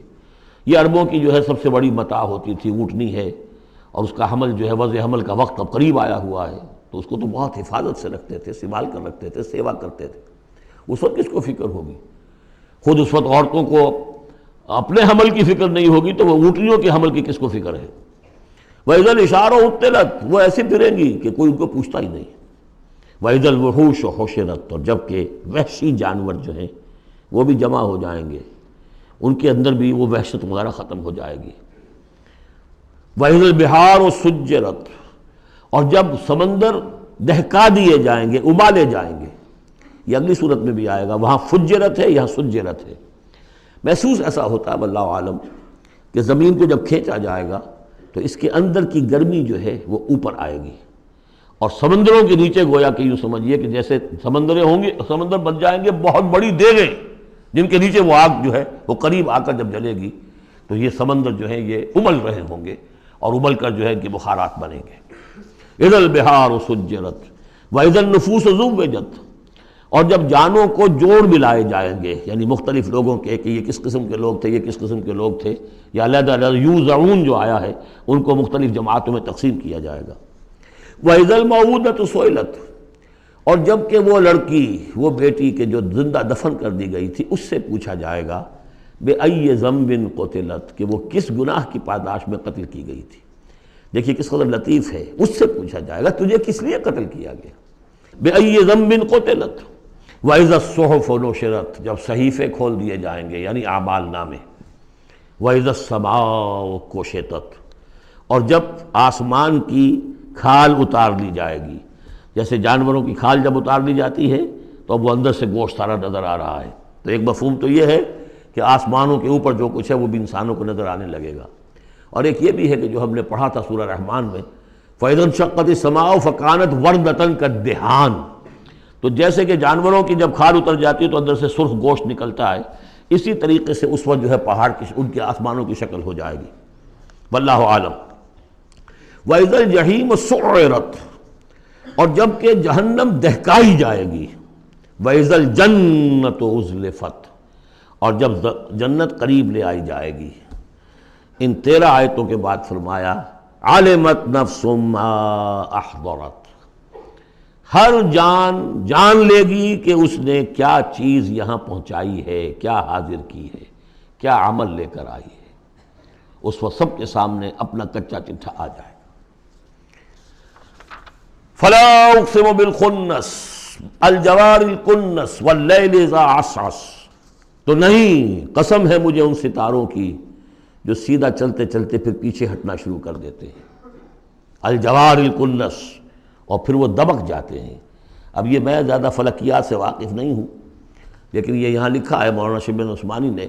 یہ عربوں کی جو ہے سب سے بڑی متاع ہوتی تھی، اونٹنی ہے، اور اس کا حمل جو ہے وضع حمل کا وقت اب قریب آیا ہوا ہے، تو اس کو تو بہت حفاظت سے رکھتے تھے، سنبھال کر رکھتے تھے، سیوا کرتے تھے۔ اس وقت کس کو فکر ہوگی؟ خود اس وقت عورتوں کو اپنے حمل کی فکر نہیں ہوگی تو وہ اونٹنیوں کے حمل کی کس کو فکر ہے؟ وَإِذَا الْعِشَارُ عُطِّلَتْ، وہ ایسی پھریں گی کہ کوئی ان کو پوچھتا ہی نہیں۔ وَإِذَا الْوُحُوشُ حُشِرَتْ، اور جب کہ وحشی جانور جو ہیں وہ بھی جمع ہو جائیں گے، ان کے اندر بھی وہ وحشت وغیرہ ختم ہو جائے گی۔ وَإِذَا الْبِحَارُ سُجِّرَتْ، اور جب سمندر دہکا دیے جائیں گے، ابالے جائیں گے۔ یہ اگلی صورت میں بھی آئے گا، وہاں فجرت ہے، یہاں سجرت ہے۔ محسوس ایسا ہوتا ہے واللہ عالم کہ زمین کو جب کھینچا جائے گا تو اس کے اندر کی گرمی جو ہے وہ اوپر آئے گی، اور سمندروں کے نیچے گویا کہ یوں سمجھیے کہ جیسے سمندریں ہوں گے، سمندر بن جائیں گے بہت بڑی دیگیں، جن کے نیچے وہ آگ جو ہے وہ قریب آ کر جب جلے گی تو یہ سمندر جو ہے یہ ابل رہے ہوں گے، اور ابل کر جو ہے کہ بخارات بنیں گے۔ اذا البحار سجرت واذا النفوس زوجت، اور جب جانوں کو جوڑ ملائے جائیں گے، یعنی مختلف لوگوں کے کہ یہ کس قسم کے لوگ تھے، یہ کس قسم کے لوگ تھے، یا علیحدہ علیحدہ یوزعون جو آیا ہے ان کو مختلف جماعتوں میں تقسیم کیا جائے گا۔ واذا الموءودۃ سئلت، اور جب کہ وہ لڑکی، وہ بیٹی کے جو زندہ دفن کر دی گئی تھی، اس سے پوچھا جائے گا بأی ذنب قتلت، کہ وہ کس گناہ کی پاداش میں قتل کی گئی تھی۔ دیکھیے کس قدر لطیف ہے، اس سے پوچھا جائے گا تجھے کس لیے قتل کیا گیا۔ بأی ذنب قتلت وَإِذَا الصُّحُفُ نُشِرَتْ، جب صحیفے کھول دیے جائیں گے یعنی اعمال نامے۔ وَإِذَا السَّمَاءُ كُشِطَتْ، اور جب آسمان کی کھال اتار لی جائے گی، جیسے جانوروں کی کھال جب اتار لی جاتی ہے تو اب وہ اندر سے گوشت سارا نظر آ رہا ہے، تو ایک مفہوم تو یہ ہے کہ آسمانوں کے اوپر جو کچھ ہے وہ بھی انسانوں کو نظر آنے لگے گا، اور ایک یہ بھی ہے کہ جو ہم نے پڑھا تھا سورہ رحمان میں، فَإِذَا انشَقَّتِ السَّمَاءُ فَكَانَتْ وَرْدَةً كَالدِّهَانِ، تو جیسے کہ جانوروں کی جب کھال اتر جاتی ہے تو اندر سے سرخ گوشت نکلتا ہے، اسی طریقے سے اس وقت جو ہے پہاڑ کی ان کے آسمانوں کی شکل ہو جائے گی۔ واللہ عالم۔ وَإِذَا الْجَحِيمُ سُعِّرَتْ، اور جب کہ جہنم دہکائی جائے گی، وَإِذَا الْجَنَّةُ أُزْلِفَتْ، اور جب جنت قریب لے آئی جائے گی۔ ان 13 آیتوں کے بعد فرمایا عَلِمَتْ نَفْسٌ مَّا أَحْضَرَتْ، ہر جان جان لے گی کہ اس نے کیا چیز یہاں پہنچائی ہے، کیا حاضر کی ہے، کیا عمل لے کر آئی ہے۔ اس وقت سب کے سامنے اپنا کچا چٹھا آ جائے۔ فَلَا أُقْسِمُ بِالْخُنَّسِ الْجَوَارِ الْكُنَّسِ وَاللَّيْلِ إِذَا عَسْعَسَ، تو نہیں، قسم ہے مجھے ان ستاروں کی جو سیدھا چلتے چلتے پھر پیچھے ہٹنا شروع کر دیتے ہیں، الجوار الکنس، اور پھر وہ دبک جاتے ہیں۔ اب یہ میں زیادہ فلکیات سے واقف نہیں ہوں، لیکن یہ یہاں لکھا ہے مولانا شبلی عثمانی نے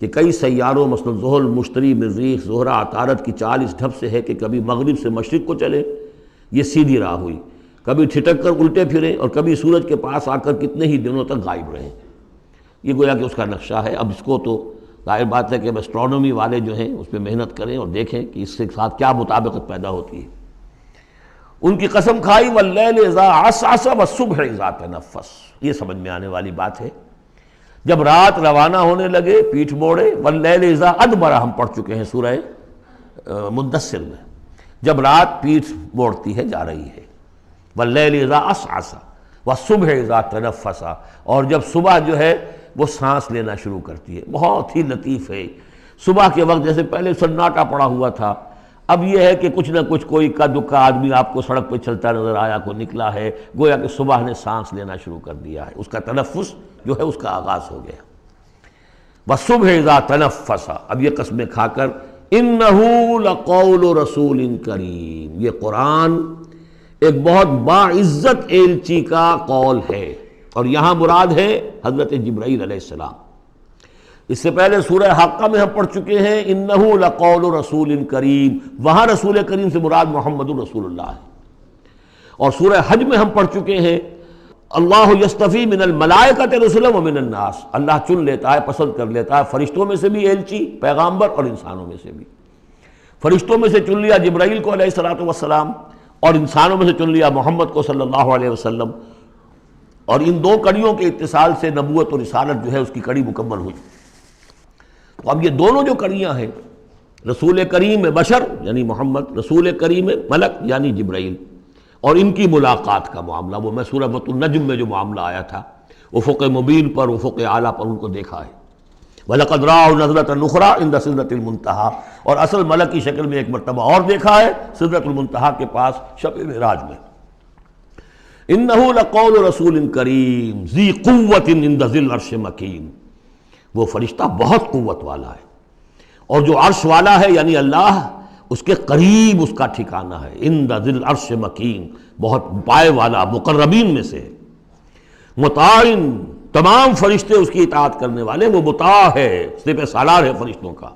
کہ کئی سیاروں مثلا زحل، مشتری، مریخ، زہرہ، عطارد کی چال اس ڈھب سے ہے کہ کبھی مغرب سے مشرق کو چلے، یہ سیدھی راہ ہوئی، کبھی ٹھٹک کر الٹے پھریں، اور کبھی سورج کے پاس آ کر کتنے ہی دنوں تک غائب رہیں۔ یہ گویا کہ اس کا نقشہ ہے۔ اب اس کو تو ظاہر بات ہے کہ ایسٹرونومی والے جو ہیں اس پہ محنت کریں اور دیکھیں کہ اس کے ساتھ کیا مطابقت پیدا ہوتی ہے۔ ان کی قسم کھائی واللیل اذا عسعس والصبح اذا تنفس، یہ سمجھ میں آنے والی بات ہے۔ جب رات روانہ ہونے لگے، پیٹھ موڑے، واللیل اذا ادبر ہم پڑھ چکے ہیں سورہ مدثر میں، جب رات پیٹھ موڑتی ہے جا رہی ہے، واللیل اذا عسعس والصبح اذا تنفس، اور جب صبح جو ہے وہ سانس لینا شروع کرتی ہے۔ بہت ہی لطیف ہے۔ صبح کے وقت جیسے پہلے سناٹا پڑا ہوا تھا، اب یہ ہے کہ کچھ نہ کچھ کوئی کا دکا آدمی آپ کو سڑک پہ چلتا نظر آیا، کوئی نکلا ہے، گویا کہ صبح نے سانس لینا شروع کر دیا ہے، اس کا تنفس جو ہے اس کا آغاز ہو گیا۔ وَالصُّبْحِ إِذَا تَنَفَّسَ، اب یہ قسمیں کھا کر إِنَّهُ لَقَوْلُ رَسُولٍ كَرِيمٍ، یہ قرآن ایک بہت باعزت ایلچی کا قول ہے، اور یہاں مراد ہے حضرت جبرائیل علیہ السلام۔ اس سے پہلے سورہ حاقہ میں ہم پڑھ چکے ہیں انہ لقول رسول کریم، وہاں رسول کریم سے مراد محمد رسول اللہ ہے۔ اور سورہ حج میں ہم پڑھ چکے ہیں اللہ یصطفی من الملائکۃ رسلا ومن الناس، اللہ چن لیتا ہے، پسند کر لیتا ہے فرشتوں میں سے بھی ایلچی، پیغامبر، اور انسانوں میں سے بھی۔ فرشتوں میں سے چن لیا جبرائیل کو علیہ الصلوۃ والسلام، اور انسانوں میں سے چن لیا محمد کو صلی اللہ علیہ وسلم، اور ان دو کڑیوں کے اتصال سے نبوت اور رسالت جو ہے اس کی کڑی مکمل ہوئی۔ تو اب یہ دونوں جو کڑیاں ہیں، رسول کریم بشر یعنی محمد، رسول کریم ملک یعنی جبرائیل، اور ان کی ملاقات کا معاملہ، وہ میں سورہ النجم میں جو معاملہ آیا تھا، افق مبین پر، افق اعلیٰ پر ان کو دیکھا ہے۔ وَلَقَدْ رَآهُ نَزْلَةً أُخْرَىٰ عِندَ سِدْرَةِ الْمُنتَهَىٰ، اور اصل ملک کی شکل میں ایک مرتبہ اور دیکھا ہے سدرۃ المنتہا کے پاس شب معراج میں۔ إِنَّهُ لَقَوْلُ رَسُولٍ كَرِيمٍ ذِي قُوَّةٍ عِندَ ذِي الْعَرْشِ مَكِينٍ، وہ فرشتہ بہت قوت والا ہے، اور جو عرش والا ہے یعنی اللہ، اس کے قریب اس کا ٹھکانہ ہے، عند ذی العرش مکین، بہت پائے والا، مقربین میں سے ہے۔ مطاع، تمام فرشتے اس کی اطاعت کرنے والے، وہ مطاع ہے، سپہ سالار ہے فرشتوں کا،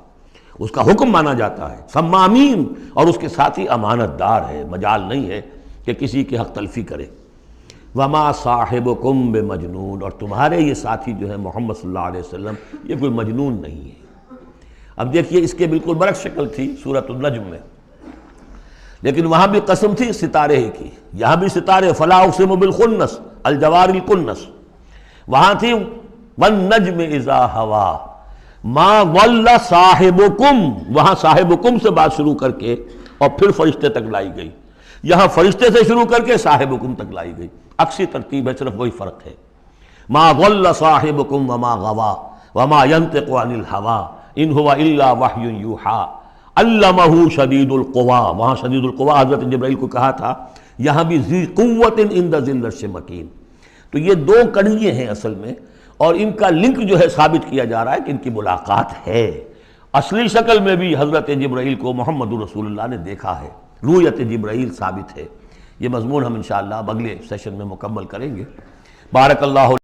اس کا حکم مانا جاتا ہے، سمامین، اور اس کے ساتھ ہی امانت دار ہے، مجال نہیں ہے کہ کسی کی حق تلفی کرے۔ وما صاحبکم بمجنون، اور تمہارے یہ ساتھی جو ہے محمد صلی اللہ علیہ وسلم، یہ کوئی مجنون نہیں ہے۔ اب دیکھیے اس کے بالکل برعکس شکل تھی سورۃ النجم میں، لیکن وہاں بھی قسم تھی ستارے ہی کی، یہاں بھی ستارے، فلا اقسم بالخنس الجوار الکنس، وہاں تھی والنجم اذا ہوا ما ضل صاحبکم، وہاں صاحبکم سے بات شروع کر کے اور پھر فرشتے تک لائی گئی، یہاں فرشتے سے شروع کر کے صاحبکم تک لائی گئی، عکسی ترتیب ہے، صرف وہی فرق ہے۔ ما ضل صاحبکم وما غوا وما ينطق عن الهوى ان هو الا وحی یوحی علمہ شدید القویٰ، وہاں شدید القویٰ حضرت جبرائیل کو کہا تھا، یہاں بھی ذی قوت عند ذی العرش مکین۔ تو یہ دو کڑیے ہیں اصل میں، اور ان کا لنک جو ہے ثابت کیا جا رہا ہے کہ ان کی ملاقات ہے۔ اصلی شکل میں بھی حضرت جبرائیل کو محمد رسول اللہ نے دیکھا ہے، رؤیت جبرائیل ثابت ہے۔ یہ مضمون ہم انشاءاللہ اگلے سیشن میں مکمل کریں گے۔ بارک اللہ